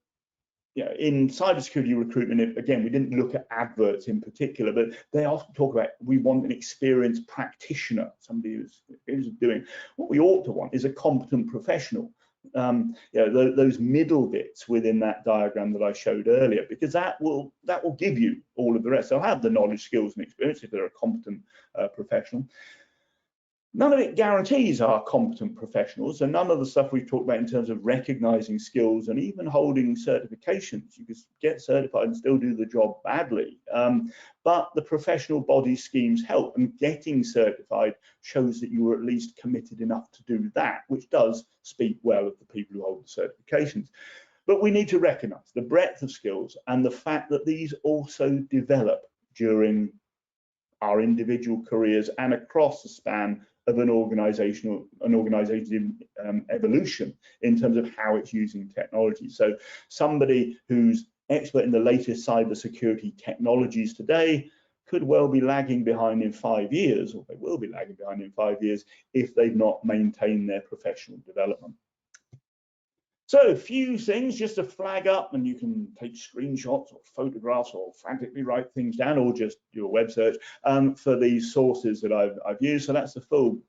you know, in cybersecurity recruitment, again, we didn't look at adverts in particular, but they often talk about we want an experienced practitioner, somebody who's doing. What we ought to want is a competent professional. You know, those middle bits within that diagram that I showed earlier, because that will give you all of the rest. They'll have the knowledge, skills, and experience if they're a competent professional. None of it guarantees our competent professionals, and none of the stuff we've talked about in terms of recognizing skills and even holding certifications. You can get certified and still do the job badly. But the professional body schemes help, and getting certified shows that you were at least committed enough to do that, which does speak well of the people who hold the certifications. But we need to recognize the breadth of skills and the fact that these also develop during our individual careers and across the span of an organization's evolution in terms of how it's using technology. So somebody who's expert in the latest cybersecurity technologies today could well be lagging behind in 5 years, or they will be lagging behind in 5 years if they've not maintained their professional development. So a few things just to flag up, and you can take screenshots or photographs or frantically write things down, or just do a web search for these sources that I've used. So that's the full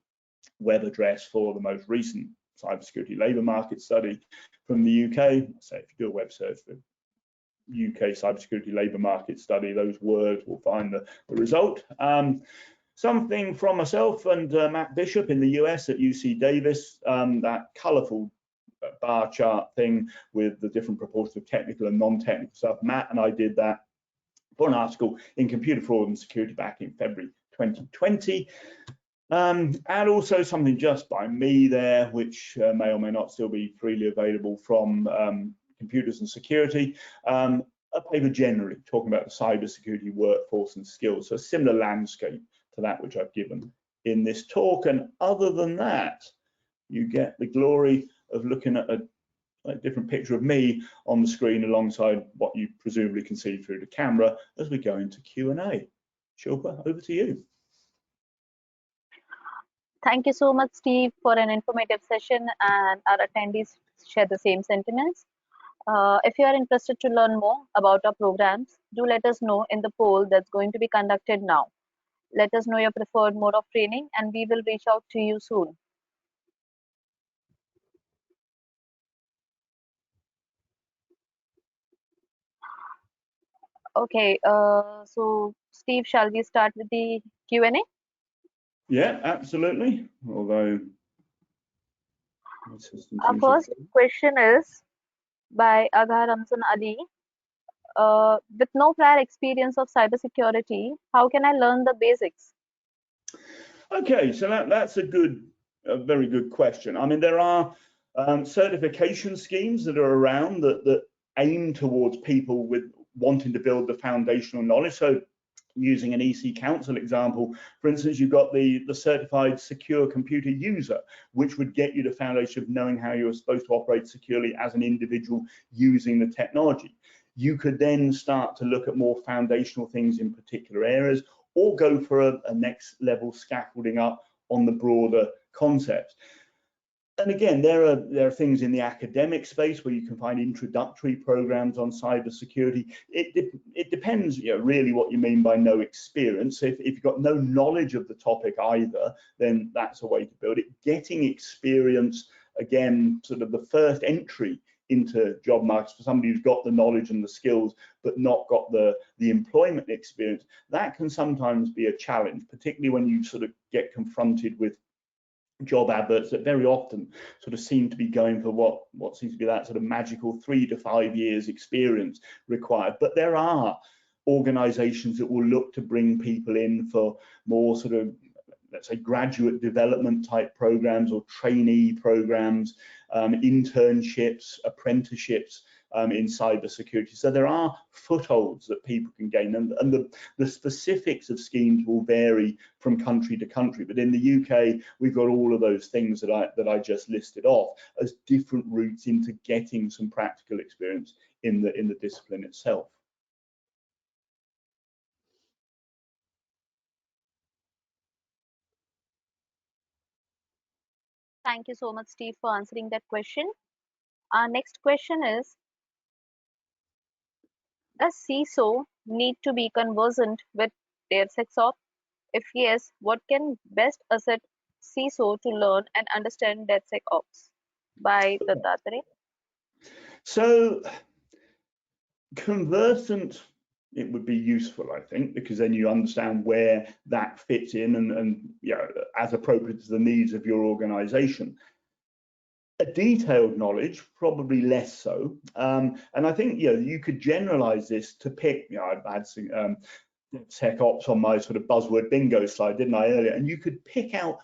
web address for the most recent cybersecurity labour market study from the UK. So if you do a web search for UK cybersecurity labour market study, those words will find the result. Something from myself and Matt Bishop in the US at UC Davis, that colourful bar chart thing with the different proportions of technical and non-technical stuff. Matt and I did that for an article in Computer Fraud and Security back in February 2020. And also something just by me there, which may or may not still be freely available from Computers and Security, a paper generally talking about the cybersecurity workforce and skills, so a similar landscape to that which I've given in this talk. And other than that, you get the glory of looking at a different picture of me on the screen alongside what you presumably can see through the camera as we go into Q&A. Shilpa, over to you. Thank you so much, Steve, for an informative session, and our attendees share the same sentiments. If you are interested to learn more about our programs, do let us know in the poll that's going to be conducted now. Let us know your preferred mode of training, and we will reach out to you soon. Okay, so Steve, shall we start with the Q&A? Yeah, absolutely. Although our first question is by Agha Ramzan Ali. With no prior experience of cybersecurity, how can I learn the basics? Okay, so that's a very good question. I mean, there are certification schemes that are around that aim towards people with wanting to build the foundational knowledge. So using an EC Council example, for instance, you've got the certified secure computer user, which would get you the foundation of knowing how you're supposed to operate securely as an individual using the technology. You could then start to look at more foundational things in particular areas, or go for a next level scaffolding up on the broader concepts. And again, there are things in the academic space where you can find introductory programs on cybersecurity. It depends, really what you mean by no experience. If you've got no knowledge of the topic either, then that's a way to build it. Getting experience, again, sort of the first entry into job markets for somebody who's got the knowledge and the skills but not got the employment experience, that can sometimes be a challenge, particularly when you sort of get confronted with job adverts that very often sort of seem to be going for what seems to be that sort of magical 3 to 5 years experience required. But there are organizations that will look to bring people in for more sort of, let's say, graduate development type programs or trainee programs, internships, apprenticeships in cybersecurity. So there are footholds that people can gain, and the specifics of schemes will vary from country to country. But in the UK, we've got all of those things that I just listed off as different routes into getting some practical experience in the discipline itself. Thank you so much, Steve, for answering that question. Our next question is, does CISO need to be conversant with DevSecOps? If yes, what can best asset CISO to learn and understand DevSecOps? By Dattatare. So conversant, it would be useful, I think, because then you understand where that fits in and as appropriate to the needs of your organization. A detailed knowledge, probably less so. And I think you could generalize this to pick, I've had some SecOps on my sort of buzzword bingo slide, didn't I, earlier? And you could pick out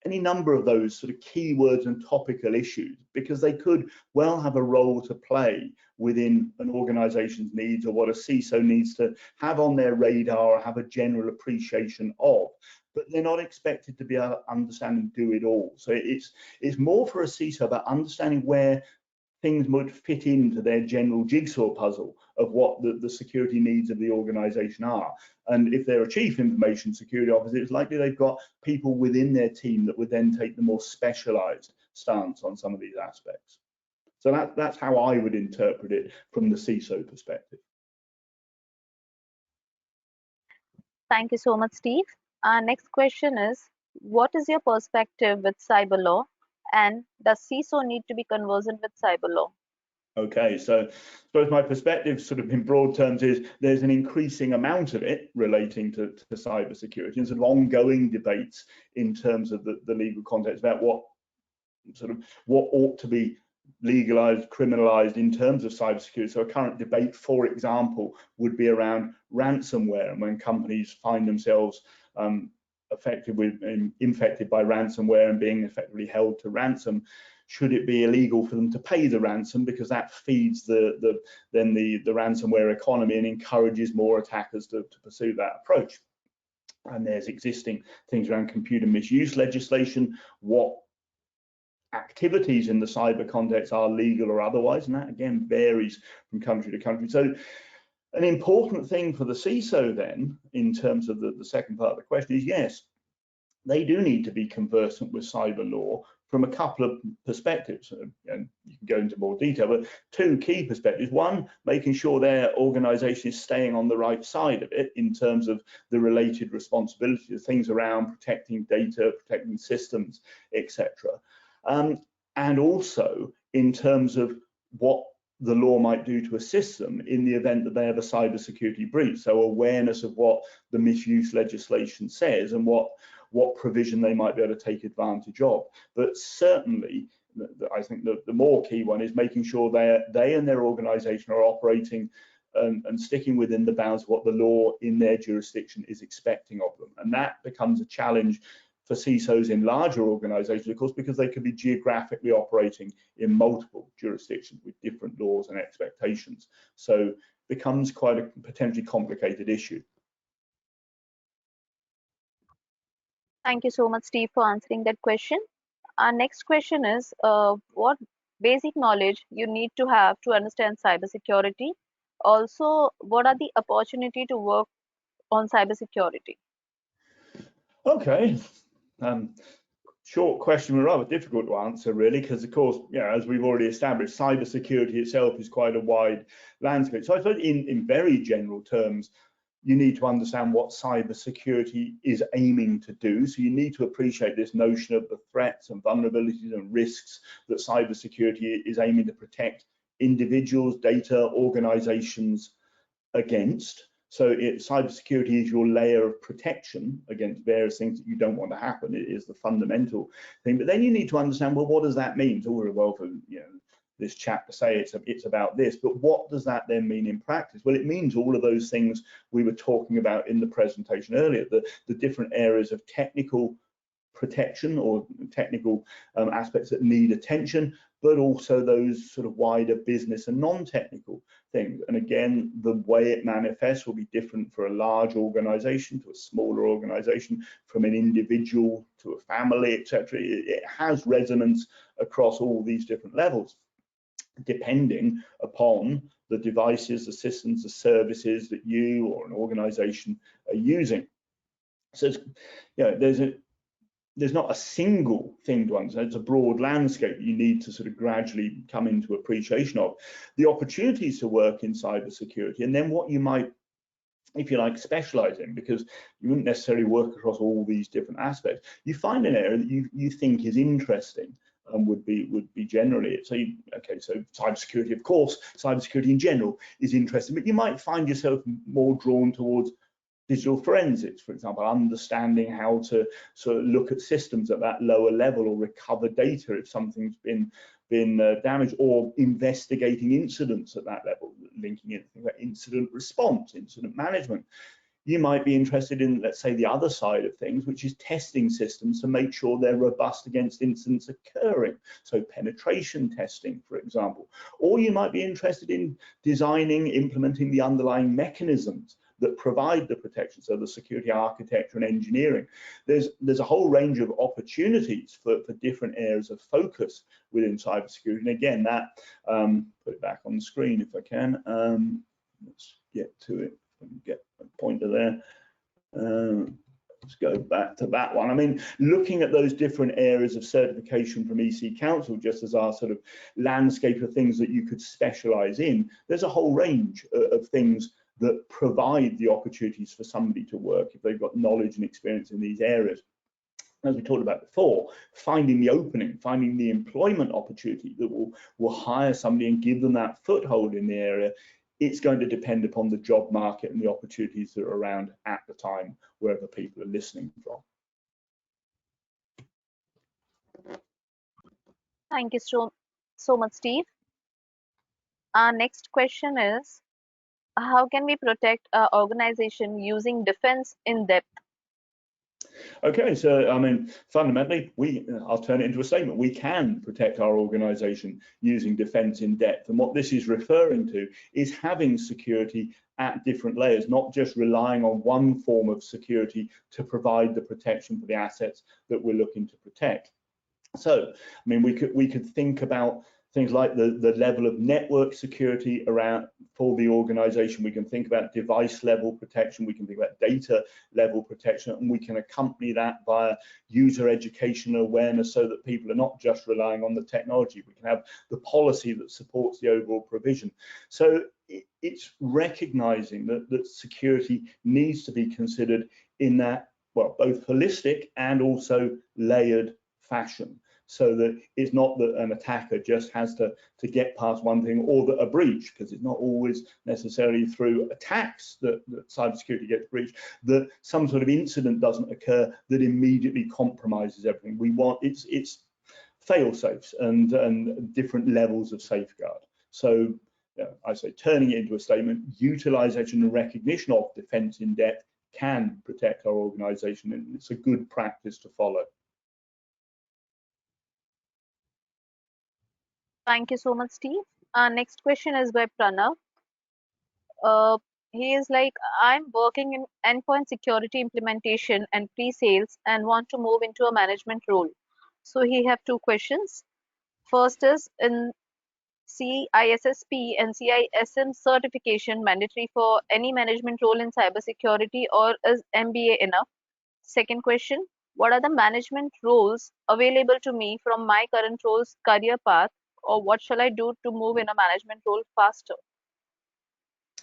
any number of those sort of keywords and topical issues, because they could well have a role to play within an organization's needs, or what a CISO needs to have on their radar or have a general appreciation of. But they're not expected to be able to understand and do it all. So it's more for a CISO about understanding where things would fit into their general jigsaw puzzle of what the security needs of the organization are. And if they're a chief information security officer, it's likely they've got people within their team that would then take the more specialized stance on some of these aspects. So that's how I would interpret it from the CISO perspective. Thank you so much, Steve. Our next question is, what is your perspective with cyber law, and does CISO need to be conversant with cyber law? Okay, so I suppose my perspective, sort of in broad terms, is there's an increasing amount of it relating to cybersecurity and sort of ongoing debates in terms of the legal context about what ought to be legalized, criminalized in terms of cybersecurity. So a current debate, for example, would be around ransomware, and when companies find themselves infected by ransomware and being effectively held to ransom, should it be illegal for them to pay the ransom, because that feeds the ransomware economy and encourages more attackers to pursue that approach. And there's existing things around computer misuse legislation, what activities in the cyber context are legal or otherwise, and that again varies from country to country. So an important thing for the CISO then, in terms of the second part of the question, is yes, they do need to be conversant with cyber law from a couple of perspectives, and you can go into more detail, but two key perspectives. One, making sure their organization is staying on the right side of it in terms of the related responsibilities, things around protecting data, protecting systems, etc. And also in terms of what the law might do to assist them in the event that they have a cybersecurity breach. So awareness of what the misuse legislation says and what provision they might be able to take advantage of. But certainly, I think the more key one is making sure they and their organization are operating and sticking within the bounds of what the law in their jurisdiction is expecting of them. And that becomes a challenge for CISOs in larger organizations, of course, because they could be geographically operating in multiple jurisdictions with different laws and expectations. So becomes quite a potentially complicated issue. Thank you so much, Steve, for answering that question. Our next question is, what basic knowledge you need to have to understand cybersecurity? Also, what are the opportunity to work on cybersecurity? Okay. Short question, but rather difficult to answer, really, because of course, as we've already established, cybersecurity itself is quite a wide landscape. So I suppose in very general terms, you need to understand what cybersecurity is aiming to do. So you need to appreciate this notion of the threats and vulnerabilities and risks that cybersecurity is aiming to protect individuals, data, organizations against. So cybersecurity is your layer of protection against various things that you don't want to happen. It is the fundamental thing. But then you need to understand, well, what does that mean? It's all very well for this chap to say it's about this, but what does that then mean in practice? Well, it means all of those things we were talking about in the presentation earlier, the different areas of technical protection or technical aspects that need attention, but also those sort of wider business and non-technical things. And again, the way it manifests will be different for a large organization to a smaller organization, from an individual to a family, etc. It has resonance across all these different levels, depending upon the devices, the systems, the services that you or an organization are using. So there's not a single thing to understand. It's a broad landscape that you need to sort of gradually come into appreciation of. The opportunities to work in cybersecurity, and then what you might, if you like, specialize in, because you wouldn't necessarily work across all these different aspects. You find an area that you think is interesting and would be generally it. So so cybersecurity, of course, cybersecurity in general is interesting, but you might find yourself more drawn towards digital forensics, for example, understanding how to sort of look at systems at that lower level or recover data if something's been damaged, or investigating incidents at that level, linking in things like incident response, incident management. You might be interested in, let's say, the other side of things, which is testing systems to make sure they're robust against incidents occurring. So penetration testing, for example. Or you might be interested in designing, implementing the underlying mechanisms that provide the protection, so the security architecture and engineering. There's a whole range of opportunities for different areas of focus within cybersecurity. And again, that put it back on the screen if I can. Let's get to it. Get a pointer there. Let's go back to that one. I mean, looking at those different areas of certification from EC Council, just as our sort of landscape of things that you could specialize in, there's a whole range of things that provide the opportunities for somebody to work if they've got knowledge and experience in these areas. as we talked about before, finding the opening, finding the employment opportunity that will hire somebody and give them that foothold in the area. It's going to depend upon the job market and the opportunities that are around at the time, wherever people are listening from. Thank you so much, Steve. Our next question is, how can we protect our organization using defense in depth? Okay, so I mean, fundamentally, I'll turn it into a statement. We can protect our organization using defense in depth. And what this is referring to is having security at different layers, not just relying on one form of security to provide the protection for the assets that we're looking to protect. So, I mean, we could think about things like the level of network security around for the organization. We can think about device level protection. We can think about data level protection, and we can accompany that via user education and awareness so that people are not just relying on the technology. We can have the policy that supports the overall provision. So it's recognizing that security needs to be considered in that, well, both holistic and also layered fashion, so that it's not that an attacker just has to get past one thing, or that a breach, because it's not always necessarily through attacks that cybersecurity gets breached, that some sort of incident doesn't occur that immediately compromises everything. We want it's fail safes and different levels of safeguard. So I say, turning it into a statement, utilization and recognition of defense in depth can protect our organization, and it's a good practice to follow. Thank you so much, Steve. Our next question is by Pranav. He is like, I'm working in endpoint security implementation and pre-sales and want to move into a management role. So he have two questions. First is, in CISSP and CISM certification mandatory for any management role in cybersecurity, or is MBA enough? Second question, what are the management roles available to me from my current role's career path, or what shall I do to move in a management role faster?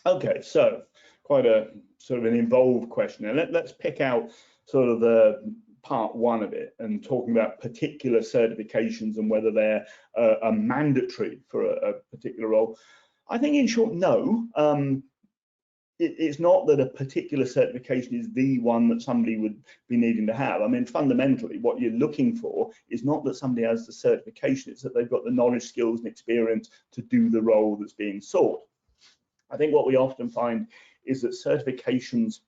Okay, so quite a sort of an involved question. And let's pick out sort of the part one of it, and talking about particular certifications and whether they're mandatory for a particular role. I think in short, no. It's not that a particular certification is the one that somebody would be needing to have. I mean, fundamentally, what you're looking for is not that somebody has the certification, it's that they've got the knowledge, skills, and experience to do the role that's being sought. I think what we often find is that certifications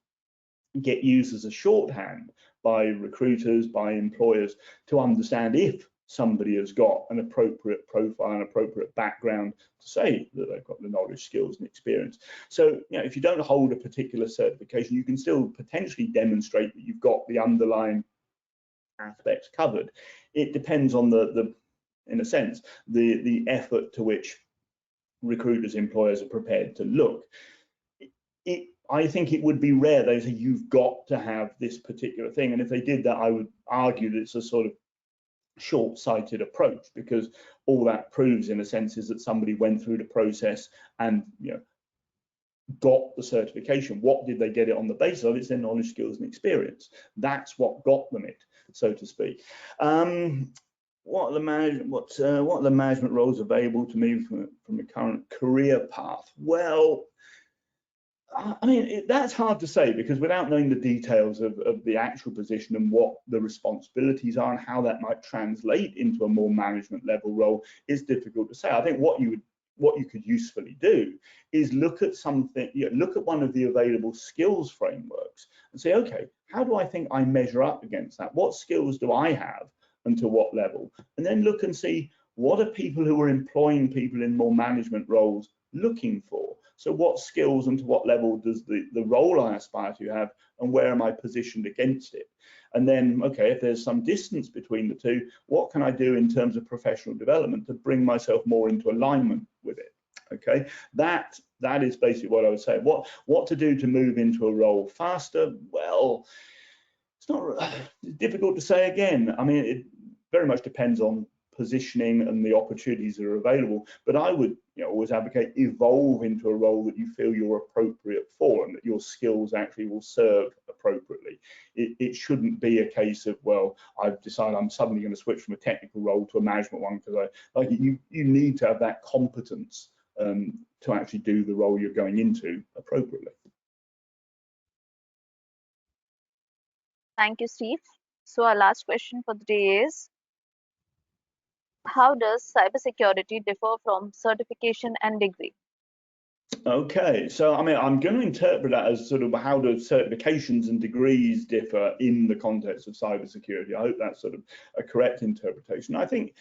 get used as a shorthand by recruiters, by employers, to understand if somebody has got an appropriate profile, an appropriate background to say that they've got the knowledge, skills, and experience. So, if you don't hold a particular certification, you can still potentially demonstrate that you've got the underlying aspects covered. It depends on in a sense, the effort to which recruiters, employers are prepared to look. I think it would be rare they say you've got to have this particular thing, and if they did that, I would argue that it's a sort of short-sighted approach, because all that proves in a sense is that somebody went through the process and got the certification. What did they get it on the basis of? It's their knowledge, skills, and experience. That's what got them it, so to speak. What are the management roles available to me from a current career path? Well, I mean, that's hard to say, because without knowing the details of the actual position and what the responsibilities are and how that might translate into a more management level role, is difficult to say. I think what you could usefully do is look at something, look at one of the available skills frameworks and say, okay, how do I think I measure up against that? What skills do I have and to what level? And then look and see, what are people who are employing people in more management roles looking for? So what skills and to what level does the role I aspire to have, and where am I positioned against it? And then, okay, if there's some distance between the two, what can I do in terms of professional development to bring myself more into alignment with it? Okay, that is basically what I would say. What to do to move into a role faster? Well, it's not difficult to say again. I mean, it very much depends on positioning and the opportunities that are available. But I would always advocate evolve into a role that you feel you're appropriate for and that your skills actually will serve appropriately. It shouldn't be a case of, well, I've decided I'm suddenly going to switch from a technical role to a management one, because you need to have that competence to actually do the role you're going into appropriately. Thank you, Steve. So our last question for the day is, how does cybersecurity differ from certification and degree? Okay, so I mean, I'm going to interpret that as sort of how do certifications and degrees differ in the context of cybersecurity. I hope that's sort of a correct interpretation. I think,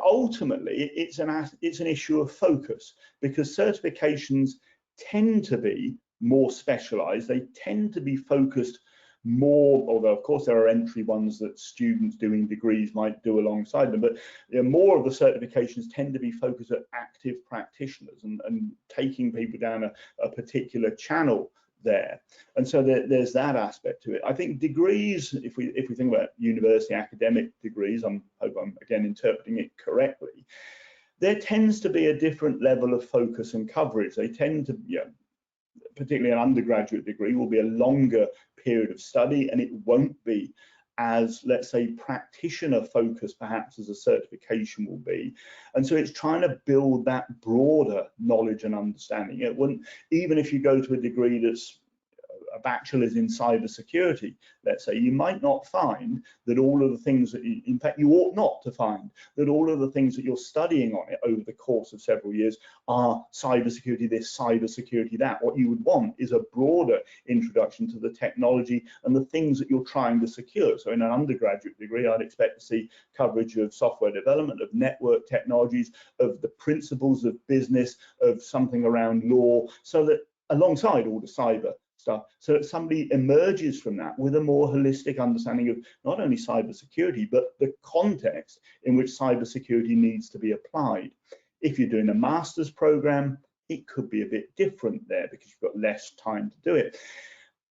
ultimately it's an issue of focus, because certifications tend to be more specialized. They tend to be focused more, although of course there are entry ones that students doing degrees might do alongside them, but more of the certifications tend to be focused at active practitioners and taking people down a particular channel there. And so there's that aspect to it. I think degrees, if we think about university academic degrees, I hope I'm again interpreting it correctly, there tends to be a different level of focus and coverage. They tend to, particularly an undergraduate degree, will be a longer period of study, and it won't be as, let's say, practitioner focused perhaps as a certification will be. And so it's trying to build that broader knowledge and understanding. It wouldn't, even if you go to a degree that's a bachelor's in cybersecurity, let's say, you might not find that all of the things that in fact you ought not to find, that all of the things that you're studying on it over the course of several years are cybersecurity this, cybersecurity that. What you would want is a broader introduction to the technology and the things that you're trying to secure. So in an undergraduate degree, I'd expect to see coverage of software development, of network technologies, of the principles of business, of something around law, so that alongside all the cyber stuff, so that somebody emerges from that with a more holistic understanding of not only cybersecurity, but the context in which cybersecurity needs to be applied. If you're doing a master's program, it could be a bit different there because you've got less time to do it.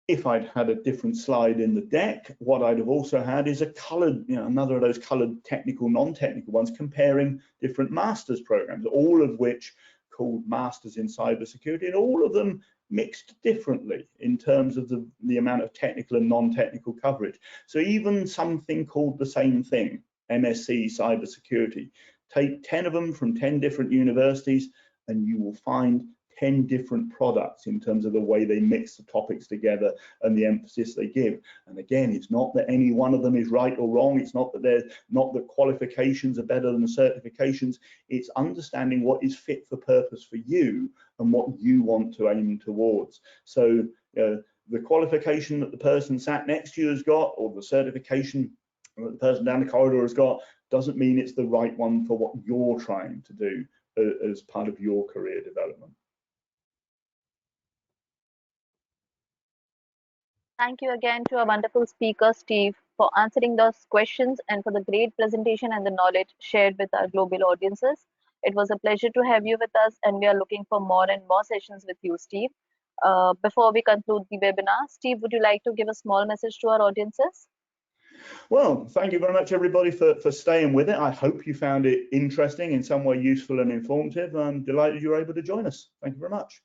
If I'd had a different slide in the deck, what I'd have also had is a colored, another of those colored technical, non-technical ones, comparing different master's programs, all of which called Masters in Cybersecurity, and all of them mixed differently in terms of the amount of technical and non-technical coverage. So even something called the same thing, MSc Cybersecurity, take 10 of them from 10 different universities and you will find 10 different products in terms of the way they mix the topics together and the emphasis they give. And again, it's not that any one of them is right or wrong. It's not that qualifications are better than the certifications. It's understanding what is fit for purpose for you and what you want to aim towards. So the qualification that the person sat next to you has got, or the certification that the person down the corridor has got, doesn't mean it's the right one for what you're trying to do as part of your career development. Thank you again to our wonderful speaker, Steve, for answering those questions and for the great presentation and the knowledge shared with our global audiences. It was a pleasure to have you with us, and we are looking for more and more sessions with you, Steve. Before we conclude the webinar, Steve, would you like to give a small message to our audiences? Well, thank you very much, everybody, for staying with it. I hope you found it interesting, in some way useful and informative. I'm delighted you were able to join us. Thank you very much.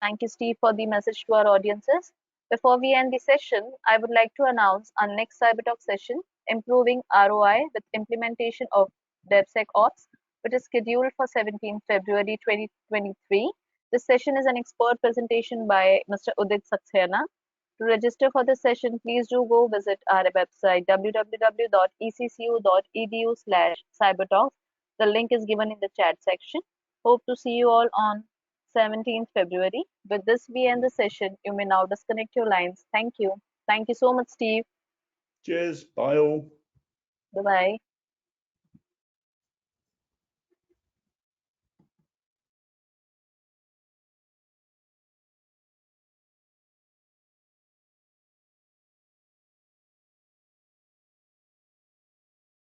Thank you, Steve, for the message to our audiences. Before we end the session, I would like to announce our next CyberTalk session, Improving ROI with Implementation of DevSecOps, which is scheduled for 17 February 2023. This session is an expert presentation by Mr. Udit Saxena. To register for this session, please do go visit our website www.eccu.edu/cybertalks. The link is given in the chat section. Hope to see you all on 17th February. With this, we end the session. You may now disconnect your lines. Thank you. Thank you so much, Steve. Cheers. Bye all. Bye-bye.